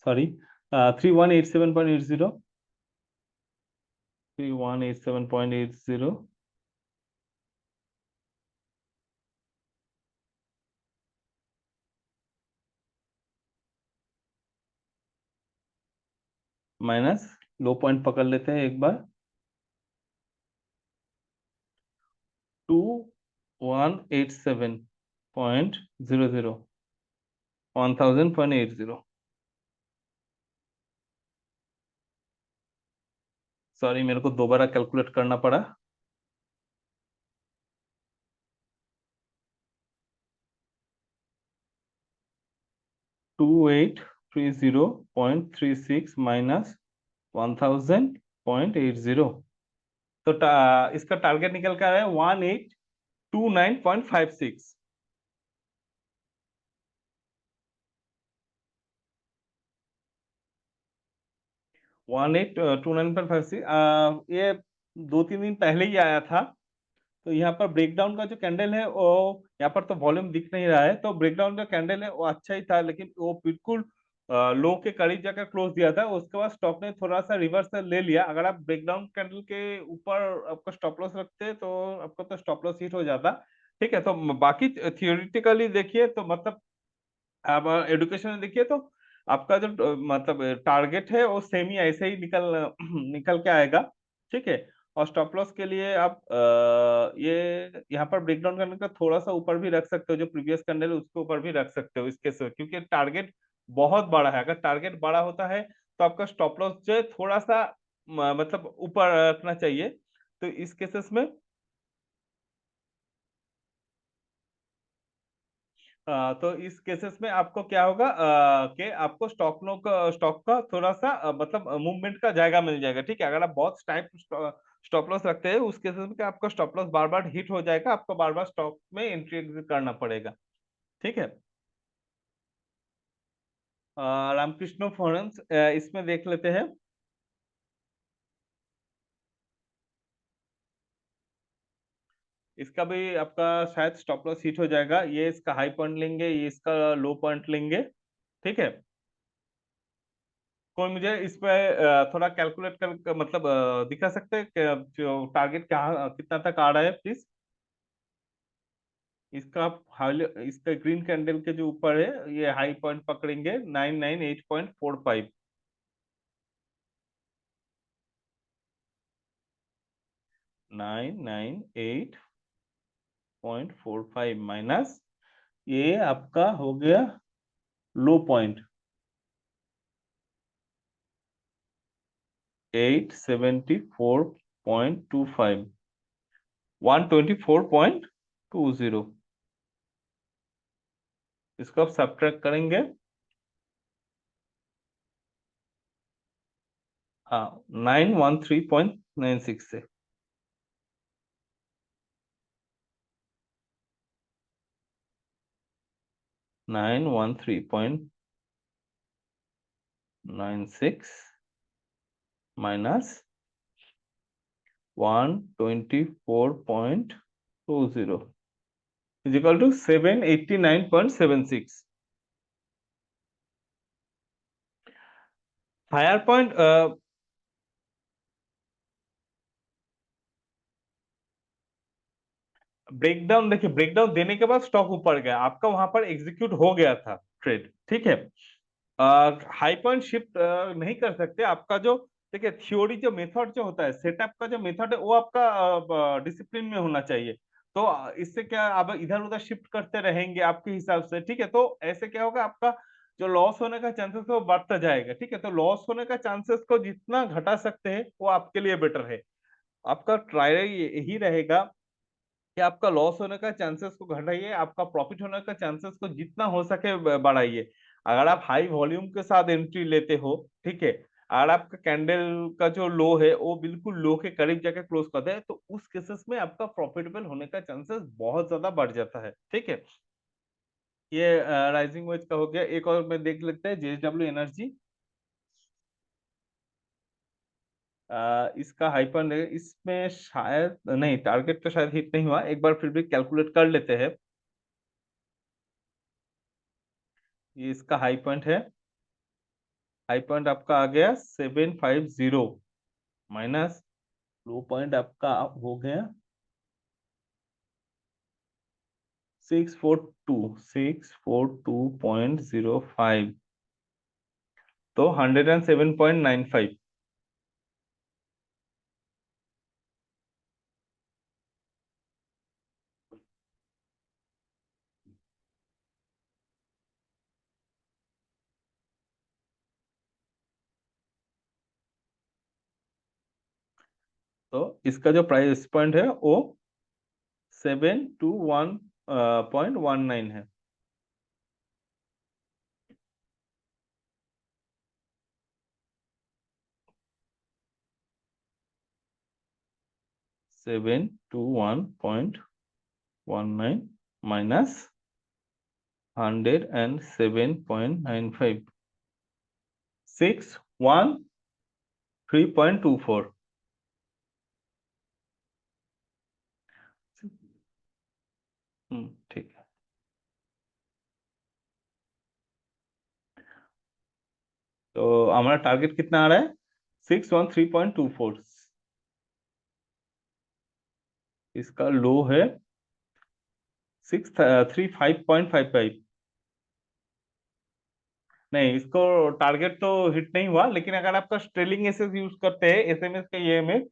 सॉरी 3187.80, 3187.80 माइनस लो पॉइंट पकड़ लेते हैं एक बार, 2187.00, 1000.80। सॉरी, मेरे को दोबारा कैलकुलेट करना पड़ा। Two eight three zero point three six minus 1000.80, तो इसका टारगेट निकल कर है 1829.56। 1829.56, ये 2-3 दिन पहले ही आया था। तो यहाँ पर ब्रेकडाउन का जो कैंडल है वो, यहाँ पर तो वॉल्यूम दिख नहीं रहा है, तो ब्रेकडाउन का कैंडल है वो अच्छा ही था, लेकिन वो बिल्कुल लो के करीब जाकर क्लोज दिया था। उसके बाद स्टॉक ने थोड़ा सा रिवर्स ले लिया। अगर आप ब्रेकडाउन कैंडल के ऊपर आपका स्टॉप लॉस रखते तो आपको तो स्टॉप लॉस हिट हो जाता। ठीक है, तो बाकी थियोरिटिकली देखिए तो मतलब आप एडुकेशन में देखिए तो आपका जो मतलब टारगेट है वो सेम ही ऐसे ही निकल के आएगा। ठीक है, और स्टॉप लॉस के लिए आप ये यहाँ पर ब्रेकडाउन करने का थोड़ा सा ऊपर भी रख सकते हो, जो प्रीवियस कैंडल है उसके ऊपर भी रख सकते हो इसके से, क्योंकि टारगेट बहुत बड़ा है। अगर टारगेट बड़ा होता है तो आपका स्टॉप लॉस जो है थोड़ा सा मतलब ऊपर रखना चाहिए। तो इस केसेस में तो इस केसेस में आपको क्या होगा कि आपको स्टॉक का थोड़ा सा मतलब मूवमेंट का जायगा मिल जाएगा। ठीक है, अगर आप बहुत टाइप स्टॉप लॉस रखते हैं उस केसेस में क्या आपका स्टॉप लॉस बार बार हिट हो जाएगा, आपको बार बार स्टॉक में एंट्री एग्जिट करना पड़ेगा। ठीक है, रामकृष्ण फाइनेंस इसमें देख लेते हैं। इसका भी आपका शायद स्टॉप लॉस हिट हो जाएगा। ये इसका हाई पॉइंट लेंगे, ये इसका लो पॉइंट लेंगे। ठीक है, कोई मुझे इस पे थोड़ा कैलकुलेट कर मतलब दिखा सकते हैं कि जो टारगेट क्या कितना तक आ रहा है प्लीज। इसका आप हाई, इसका ग्रीन कैंडल के जो ऊपर है ये हाई पॉइंट पकड़ेंगे 998.45, 998.45 माइनस ये आपका हो गया लो पॉइंट 874.25, 124.20। इसको आप सब्ट्रैक्ट करेंगे, हाँ 913.96 से। 913.96 minus 124.20 is equal to 789.76। Higher point breakdown देखिए, ब्रेकडाउन देने के बाद स्टॉक ऊपर गया, आपका वहां पर एग्जीक्यूट हो गया था ट्रेड, ठीक है। हाई पॉइंट शिफ्ट नहीं कर सकते, आपका जो देखिए थ्योरी जो मेथड जो होता है, सेटअप का जो मेथड है वो आपका डिसिप्लिन में होना चाहिए। तो इससे क्या आप इधर उधर शिफ्ट करते रहेंगे आपके हिसाब से, ठीक है, तो ऐसे क्या होगा, आपका जो लॉस होने का चांसेस है वो बढ़ता जाएगा, ठीक है। तो लॉस होने का चांसेस को जितना घटा सकते हैं वो आपके लिए बेटर है। आपका ट्रायल यही रहेगा कि आपका लॉस होने का चांसेस को घटाइए, आपका प्रॉफिट होने का चांसेस को जितना हो सके बढ़ाइए। अगर आप हाई वॉल्यूम के साथ एंट्री लेते हो, ठीक है, अगर आपका कैंडल का जो लो है वो बिल्कुल लो के करीब जाके क्लोज करते हैं, तो उस केसेस में आपका प्रॉफिटेबल होने का चांसेस बहुत ज्यादा बढ़ जाता है, ठीक है। ये राइजिंग वेज का हो गया। एक और मैं देख लेते हैं, जेएसडब्ल्यू एनर्जी। इसका हाइपर, इसमें शायद नहीं, टारगेट तो शायद हिट नहीं हुआ, एक बार फिर भी कैलकुलेट कर लेते हैं। ये इसका हाई पॉइंट है, हाई पॉइंट आपका आ गया 750, माइनस लो पॉइंट आपका हो गया 642.05, तो 107.95। तो इसका जो प्राइस पॉइंट है वो 721.19 है। 721.19 माइनस 107.95, 613.24। ठीक है। तो हमारा टारगेट कितना आ रहा है, 613.24। इसका लो है 635.55। नहीं, इसको टारगेट तो हिट नहीं हुआ, लेकिन अगर आपका ट्रेलिंग एसेस यूज करते हैं, एसएमएस का ईएमएस,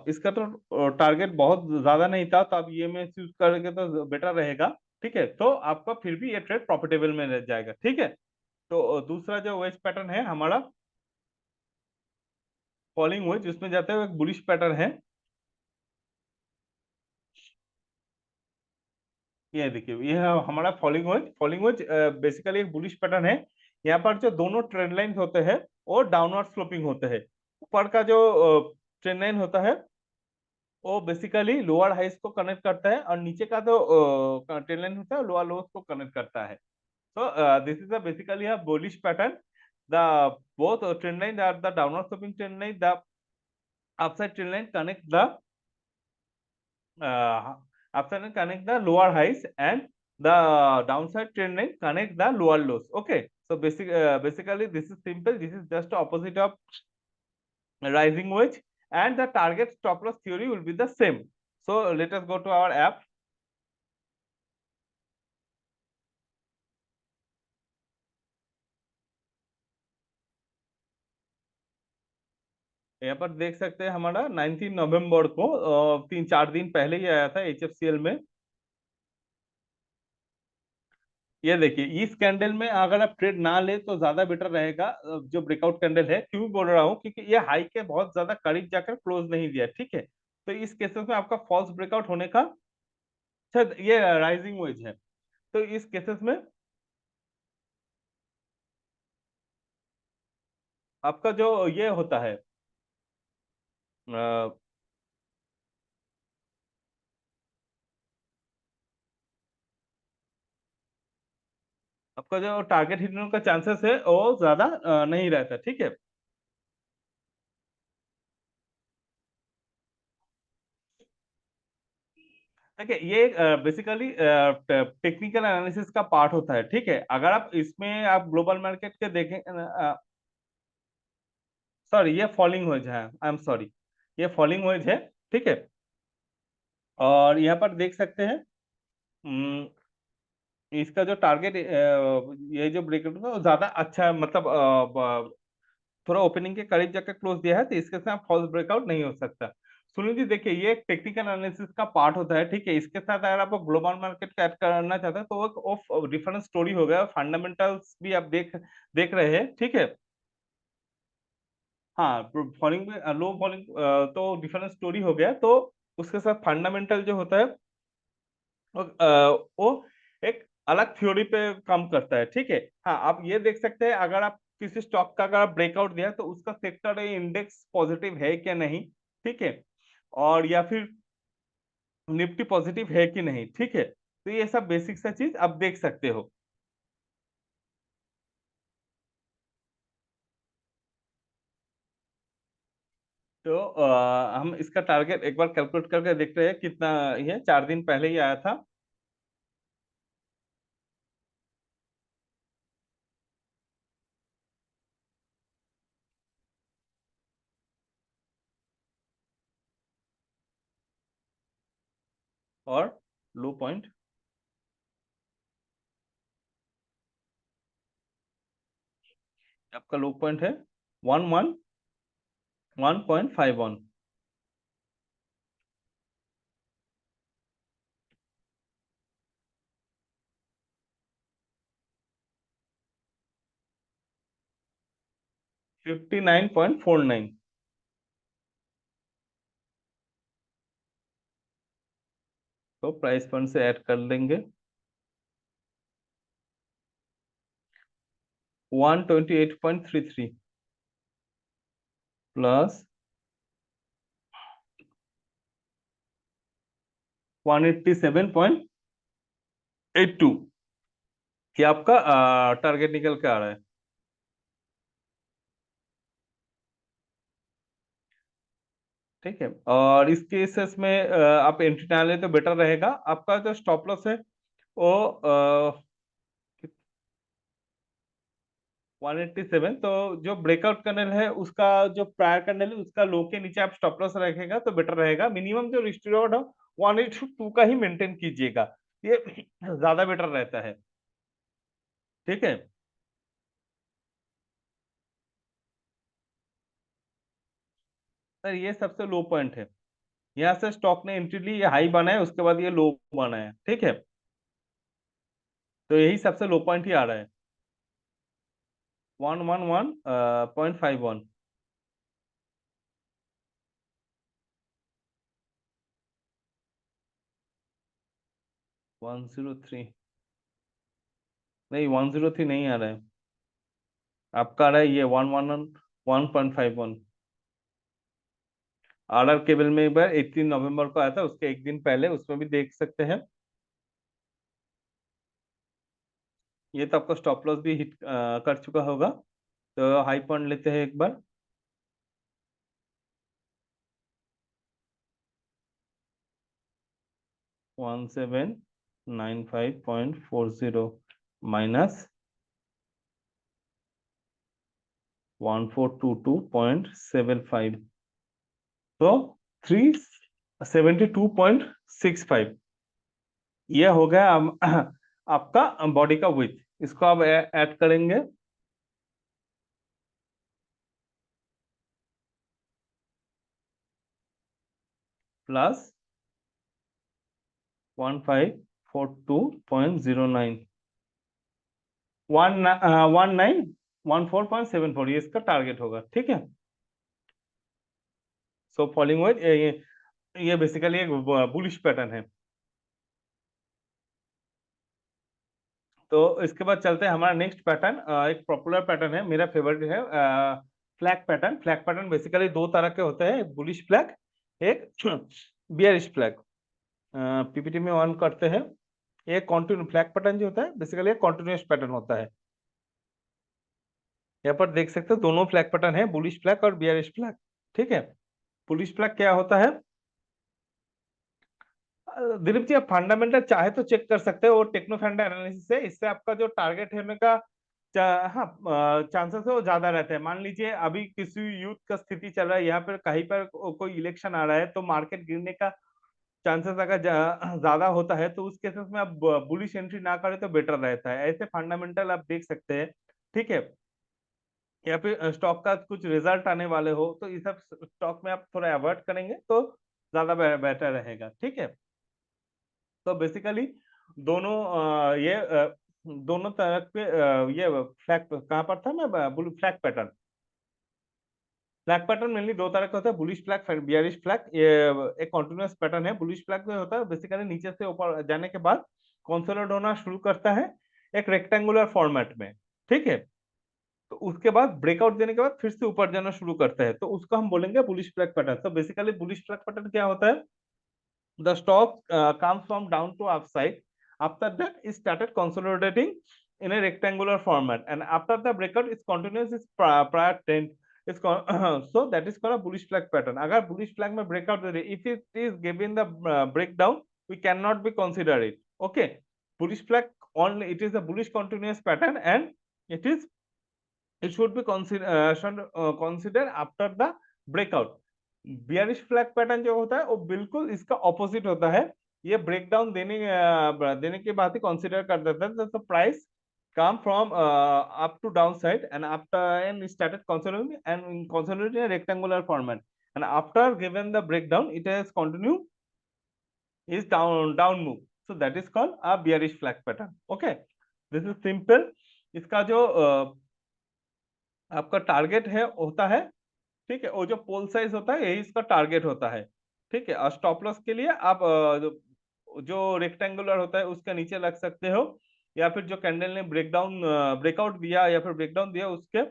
इसका तो टारगेट बहुत ज्यादा नहीं था, तो आप ईएमएस यूज करेंगे तो बेटर रहेगा, ठीक है। तो आपका फिर भी ये ट्रेड प्रॉफिटेबल में रह जाएगा, ठीक है। तो दूसरा जो वेज पैटर्न है हमारा फॉलिंग वेज, जिसमें जाते हुए एक बुलिश पैटर्न है। ये देखिए, ये है हमारा falling veg. Falling veg basically एक बुलिश पैटर्न है। यहाँ पर जो दोनों ट्रेंड लाइन होते हैं वो डाउनवर्ड स्लोपिंग होते हैं। ऊपर का जो ट्रेंड लाइन होता है वो बेसिकली लोअर हाइस को कनेक्ट करता है, और नीचे का जो ट्रेंड लाइन होता है लोअर लोअर्स को कनेक्ट करता है। So this is a basically a bullish pattern. The both trend line are the downward sloping trend line. The upside trend line connect the uh, upside line connect the lower highs, and the downside trend line connect the lower lows. Okay. So basically this is simple. This is just opposite of rising wedge, and the target stop loss theory will be the same. So let us go to our app. यहाँ पर देख सकते हैं हमारा 19 नवंबर को 3-4 दिन पहले ही आया था एचएफसीएल में। ये देखिए, इस कैंडल में अगर आप ट्रेड ना ले तो ज्यादा बेटर रहेगा। जो ब्रेकआउट कैंडल है, क्यों बोल रहा हूँ, क्योंकि ये हाई के बहुत ज्यादा करीब जाकर क्लोज नहीं दिया, ठीक है। तो इस केसेस में आपका फॉल्स ब्रेकआउट होने का, शायद ये राइजिंग वेज है, तो इस केसेस में आपका जो ये होता है अ, आपका जो टारगेट हिटने का चांसेस है वो ज्यादा नहीं रहता, ठीक है। देखिए, ये बेसिकली टेक्निकल एनालिसिस का पार्ट होता है, ठीक है। अगर आप इसमें आप ग्लोबल मार्केट के देखें, सॉरी ये फॉलिंग वेज है, आई एम सॉरी, ये फॉलिंग वेज है, ठीक है। और यहाँ पर देख सकते हैं इसका जो टारगेट, ये जो ब्रेकआउट है वो ज्यादा अच्छा, मतलब थोड़ा ओपनिंग के करीब जाकर क्लोज दिया है, तो इसके साथ फॉल्स ब्रेकआउट नहीं हो सकता। सुनील जी देखिए, ये एक टेक्निकल एनालिसिस का पार्ट होता है, ठीक है। इसके साथ अगर आप ग्लोबल मार्केट को ऐड करना चाहते हैं तो वो एक ऑफ डिफरेंट स्टोरी हो गया, फंडामेंटल्स भी आप देख देख रहे हैं, ठीक है। हाँ, फॉलिंग में लो फॉलिंग तो डिफरेंट स्टोरी हो गया, तो उसके साथ फंडामेंटल जो होता है वो एक अलग थ्योरी पे काम करता है, ठीक है। हाँ, आप ये देख सकते हैं, अगर आप किसी स्टॉक का अगर ब्रेकआउट दिया तो उसका सेक्टर इंडेक्स पॉजिटिव है क्या नहीं, ठीक है। और या फिर निफ्टी पॉजिटिव है कि नहीं, ठीक है। तो ये सब बेसिक सा चीज आप देख सकते हो। तो हम इसका टारगेट एक बार कैलकुलेट करके देखते हैं कितना। ये 4 दिन पहले ही आया था। और लो पॉइंट, आपका लो पॉइंट है 111.51। 59.49। तो प्राइस पॉइंट से ऐड कर लेंगे 128.33 प्लस 187.82। ये आपका टारगेट निकल के आ रहा है, ठीक है। और इस केसेस में आप एंट्री ना ले तो बेटर रहेगा। आपका जो स्टॉप लॉस है वो 187। तो जो ब्रेकआउट कैंडल है उसका, जो प्रायर कैंडल है उसका लो के नीचे आप स्टॉप लॉस रखेगा तो बेटर रहेगा। मिनिमम जो रिस्क रिवॉर्ड हो 182 का ही मेंटेन कीजिएगा, ये ज्यादा बेटर रहता है, ठीक है। सर ये सबसे लो पॉइंट है, यहाँ से स्टॉक ने एंट्री ली, ये हाई बना है, उसके बाद ये लो बना है, ठीक है। तो यही सबसे लो पॉइंट ही आ रहा है 111.51। 103 नहीं, 103 नहीं आ रहा है, आपका आ रहा है ये 111.51। आर आर केबल में एक बार 18 नवंबर को आया था, उसके एक दिन पहले उसमें भी देख सकते हैं। ये तो आपका स्टॉप लॉस भी हिट कर चुका होगा। तो हाई पॉइंट लेते हैं एक बार, 1795.40 माइनस 1422.75, तो 372.65। ये हो गया आपका बॉडी का विथ। इसको आप ऐड करेंगे प्लस 1542.09, 1914.74, ये इसका टारगेट होगा, ठीक है। सो फॉलोइंग विथ ये बेसिकली एक बुलिश पैटर्न है। तो इसके बाद चलते हैं हमारा नेक्स्ट पैटर्न, एक पॉपुलर पैटर्न है, मेरा फेवरेट है, flag pattern. Flag pattern basically दो तरह के होते हैं, एक बुलिश फ्लैग, एक बियरिश फ्लैग। पीपीटी में ऑन करते हैं। एक कॉन्टिन्यू फ्लैग पैटर्न जो होता है बेसिकली एक कॉन्टिन्यूस पैटर्न होता है। यहाँ पर देख सकते हो दोनों फ्लैग पैटर्न है, बुलिश फ्लैग और बियरिश फ्लैग, ठीक है। बुलिश फ्लैग क्या होता है, दिलीप जी आप फंडामेंटल चाहे तो चेक कर सकते हो, वो टेक्नो फंडा एनालिसिस है, इससे आपका जो टारगेट होने का हाँ चांसेस है वो ज्यादा रहते हैं। मान लीजिए अभी किसी युद्ध का स्थिति चल रहा है, यहाँ पर कहीं पर कोई इलेक्शन आ रहा है तो मार्केट गिरने का चांसेस अगर ज्यादा होता है तो उस केसेस में आप बुलिश एंट्री ना करें तो बेटर रहता है। ऐसे फंडामेंटल आप देख सकते हैं, ठीक है। या फिर स्टॉक का कुछ रिजल्ट आने वाले हो तो इस सब स्टॉक में आप थोड़ा अवॉइड करेंगे तो ज्यादा बेटर रहेगा, ठीक है। तो बेसिकली दोनों दोनों तरह के ये फ्लैग कहाँ पर था, मैं flag pattern, flag pattern mainly दो तरह का होता है, बुलिश फ्लैग, बियरिश फ्लैग। ये एक कॉन्टिन्यूअस पैटर्न है। बुलिश फ्लैग में होता है बेसिकली नीचे से ऊपर जाने के बाद कंसोलिडेट होना शुरू करता है एक रेक्टेंगुलर फॉर्मेट में, ठीक है। तो उसके बाद ब्रेकआउट देने के बाद फिर से ऊपर जाना शुरू करता है, तो उसको हम बोलेंगे बुलिश फ्लैग पैटर्न। तो बेसिकली बुलिश फ्लैग पैटर्न क्या होता है, the stock comes from down to upside. After that, it started consolidating in a rectangular format, and after the breakout, its continuous is prior trend. It's so that is called a bullish flag pattern. अगर bullish flag में breakout दे रही, if it is given the breakdown, we cannot be consider it. Okay, bullish flag only it is a bullish continuous pattern, and it should be considered after the breakout. Bearish flag pattern जो होता है वो बिल्कुल इसका opposite होता है। ये breakdown देने के बाद ही कंसीडर कर देता है the price come from up to downside, and after and started consolidating a rectangular format, and after given the breakdown it has continued is down move, so that is called a bearish flag pattern. Okay, this is simple. इसका जो आपका target है होता है, ठीक है, वो जो पोल साइज होता है यही इसका टारगेट होता है, ठीक है। और स्टॉप लॉस के लिए आप जो रेक्टेंगुलर होता है उसके नीचे लग सकते हो, या फिर जो कैंडल ने ब्रेकआउट दिया या फिर ब्रेकडाउन दिया उसके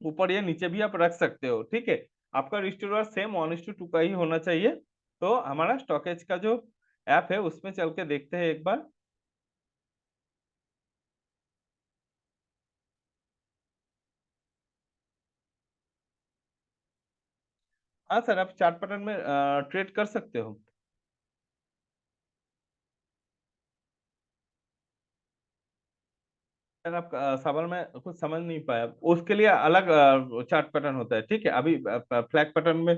ऊपर या नीचे भी आप रख सकते हो, ठीक है। आपका रिस्ट सेम 1:2 का ही होना चाहिए। तो हमारा स्टॉकेज का जो ऐप है उसमें चल के देखते हैं एक बार। हाँ सर, आप चार्ट पैटर्न में ट्रेड कर सकते हो। सर आप सवाल में कुछ समझ नहीं पाया, उसके लिए अलग चार्ट पैटर्न होता है, ठीक है। अभी फ्लैग पैटर्न में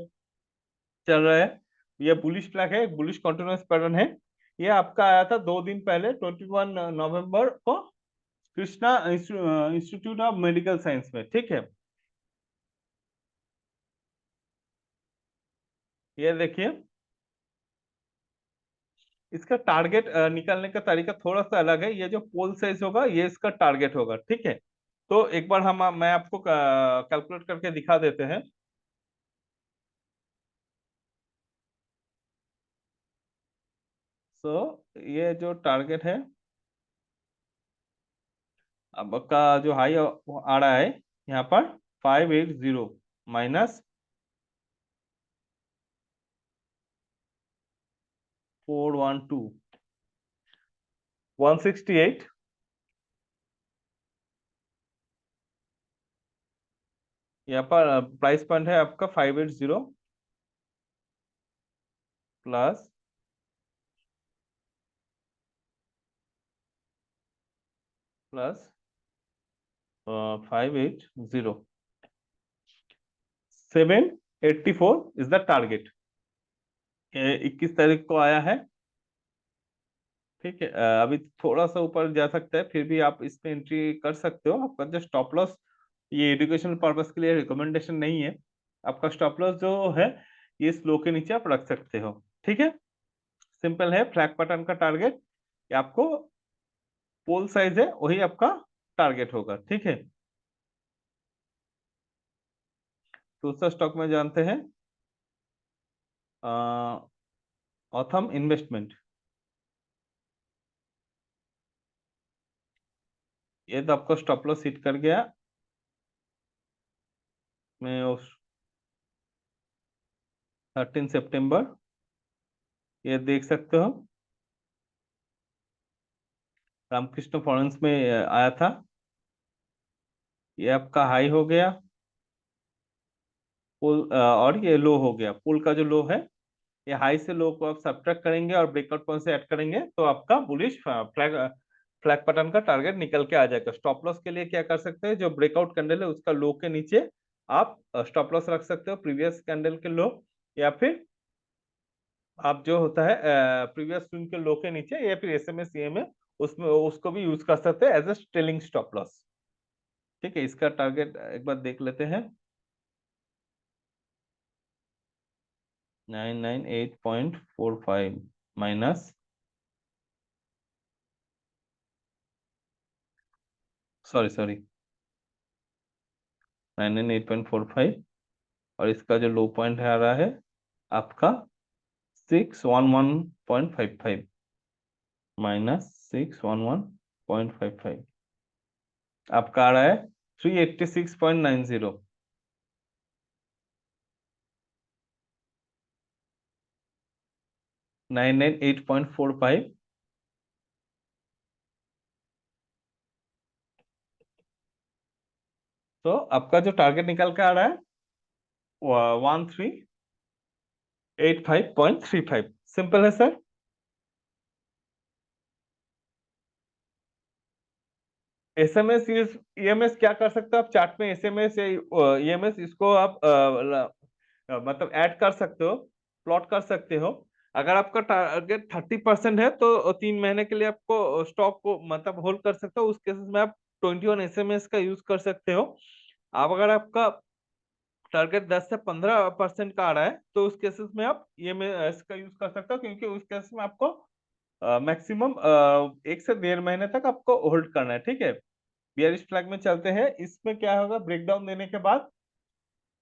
चल रहा है, ये बुलिश फ्लैग है, बुलिश कंटिन्यूअस पैटर्न है। ये आपका आया था 2 दिन पहले 21 नवंबर को Krishna institute of medical science में, ठीक है। ये देखिए, इसका टारगेट निकालने का तरीका थोड़ा सा अलग है। ये जो पोल साइज होगा ये इसका टारगेट होगा, ठीक है। तो एक बार मैं आपको कैलकुलेट करके दिखा देते हैं। सो ये जो टारगेट है अब का जो हाई आ रहा है यहाँ पर 580 माइनस 412 168, यहाँ पर प्राइस पॉइंट है आपका 580 plus plus 580, 784 is the target. 21 तारीख को आया है, ठीक है। अभी थोड़ा सा ऊपर जा सकता है, फिर भी आप इसमें एंट्री कर सकते हो। आपका जो स्टॉप लॉस, ये एजुकेशनल पर्पस के लिए रिकमेंडेशन नहीं है। आपका स्टॉप लॉस जो है ये स्लो के नीचे आप रख सकते हो, ठीक है। सिंपल है, फ्लैग पैटर्न का टारगेट आपको पोल साइज है वही आपका टारगेट होगा, ठीक है। दूसरा स्टॉक में जानते हैं ऑथम इन्वेस्टमेंट। ये तो आपको स्टॉप लॉस हिट कर गया। मैं उस 13 सितंबर, ये देख सकते हो रामकृष्ण फाइनेंस में आया था। ये आपका हाई हो गया, पुल और ये लो हो गया। पुल का जो लो है, ये हाई से लो को आप सब्ट्रैक्ट करेंगे और ब्रेकआउट पॉइंट से ऐड करेंगे तो आपका बुलिश फ्लैग पैटर्न का टारगेट निकल के आ जाएगा। स्टॉप लॉस के लिए क्या कर सकते हैं, जो ब्रेकआउट कैंडल है उसका लो के नीचे आप स्टॉप लॉस रख सकते हो, प्रीवियस कैंडल के लो, या फिर आप जो होता है प्रीवियस स्विंग के लो के नीचे या फिर एसएमए सीएमए उसमें उसको भी यूज कर सकते हैं as a trailing stop loss. ठीक है, इसका टारगेट एक बार देख लेते हैं। 998.45 माइनस, सॉरी 998.45, और इसका जो लो पॉइंट है आ रहा है आपका 611.55 माइनस 611.55, आपका आ रहा है 386.90। 998.45, तो आपका जो टारगेट निकल के आ रहा है 1385.35। सिंपल है सर। एसएमएस ईएमएस क्या कर सकते हो आप चार्ट में, एसएमएस या ईएमएस इसको आप मतलब ऐड कर सकते हो, प्लॉट कर सकते हो। अगर आपका टारगेट 30% है तो 3 महीने के लिए आपको स्टॉक को मतलब होल्ड कर सकते हो, उस केसेस में आप 21 एसएमएस का यूज कर सकते हो। आप अगर आपका टारगेट 10 से 15% का आ रहा है तो उस केसेस में आप ईएमएस का यूज कर सकते हो, क्योंकि उस केस में आपको मैक्सिमम 1 से 1.5 महीने तक आपको होल्ड करना है। ठीक है, बियरिश फ्लैग में चलते हैं। इसमें क्या होगा, ब्रेकडाउन देने के बाद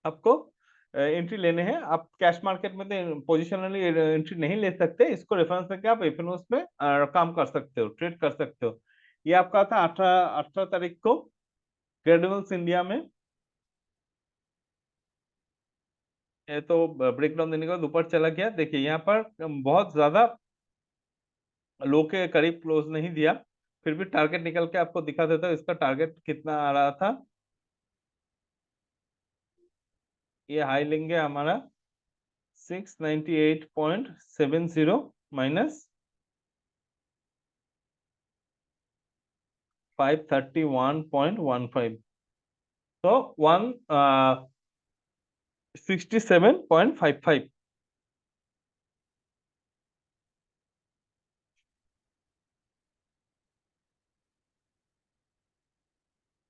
आपको एंट्री लेने हैं। आप कैश मार्केट में तो पोजिशनली एंट्री नहीं ले सकते, इसको रेफरेंस करके आप एफएनओस में काम कर सकते हो, ट्रेड कर सकते हो। ये आपका था 18 तारीख को क्रेडिबल्स इंडिया में। ये तो ब्रेकडाउन देने के बाद ऊपर चला गया। देखिए यहाँ पर बहुत ज्यादा लो के करीब क्लोज नहीं दिया, फिर भी टारगेट निकल के आपको दिखा देता हूँ। इसका टारगेट कितना आ रहा था, ये हाई लेंगे हमारा 698.70 माइनस 531.15, तो 167.55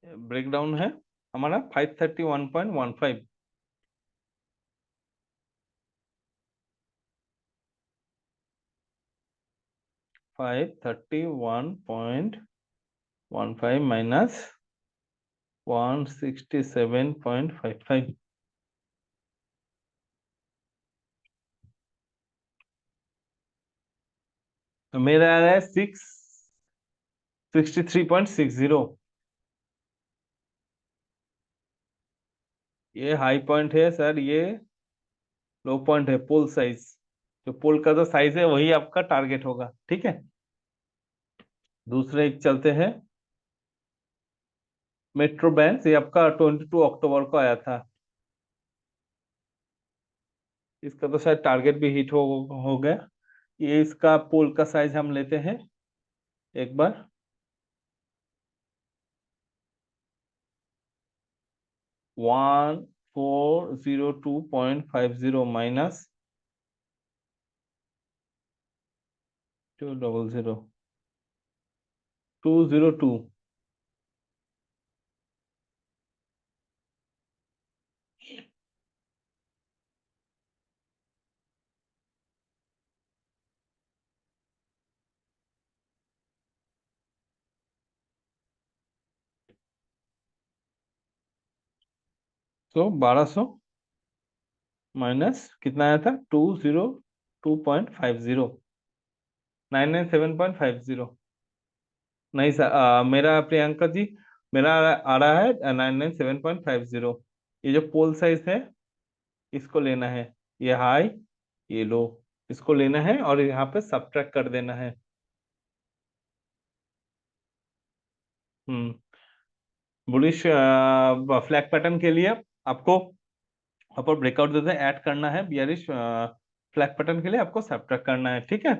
ब्रेकडाउन है हमारा 531.15। 531.15 माइनस 167.55, तो मेरा आ रहा है 663.60। ये हाई पॉइंट है सर, ये लो पॉइंट है। पोल साइज, जो पोल का जो साइज है वही आपका टारगेट होगा। ठीक है, दूसरे एक चलते हैं। मेट्रो बैंक, ये आपका 22 अक्टूबर को आया था। इसका तो शायद टारगेट भी हिट हो गया। ये इसका पोल का साइज हम लेते हैं एक बार। 1402.50 माइनस 200 202, तो 1200 माइनस कितना आया था, 202.50, 997.50। नहीं सर, मेरा प्रियंका जी, मेरा आ रहा है 997.50। ये जो पोल साइज है इसको लेना है, ये हाई ये लो, इसको लेना है और यहाँ पे सब्ट्रैक्ट कर देना है। हम्म बुलिश फ्लैग पैटर्न के लिए आपको अपर ब्रेकआउट देते हैं ऐड करना है, बियरिश फ्लैग पैटर्न के लिए आपको सब्ट्रैक्ट करना है। ठीक है,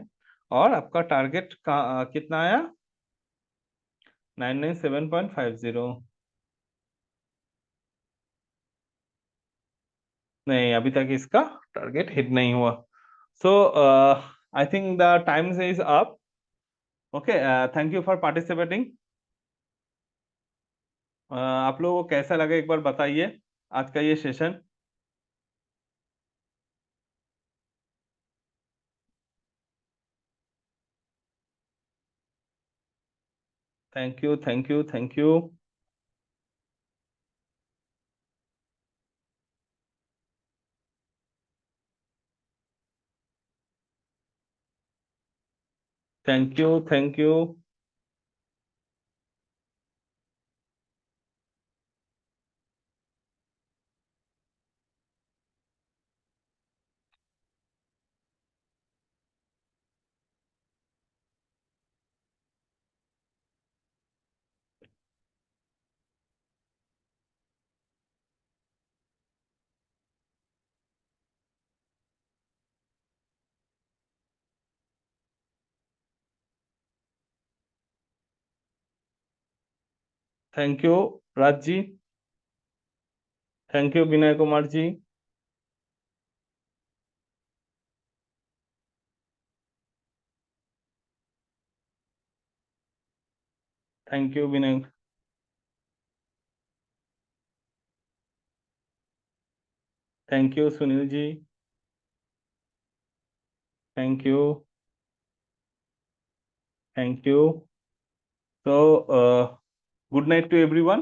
और आपका टारगेट का कितना आया, 997.50। नहीं, अभी तक इसका टारगेट हिट नहीं हुआ। So I think the time is up. Okay, thank you for participating. आप लोगों को कैसा लगा एक बार बताइए आज का ये session. Thank you, thank you, thank you. Thank you, thank you. Thank you Raj ji. Thank you Vinay Kumar ji. Thank you Vinay. Thank you Sunil ji. Thank you. Thank you. So, good night to everyone.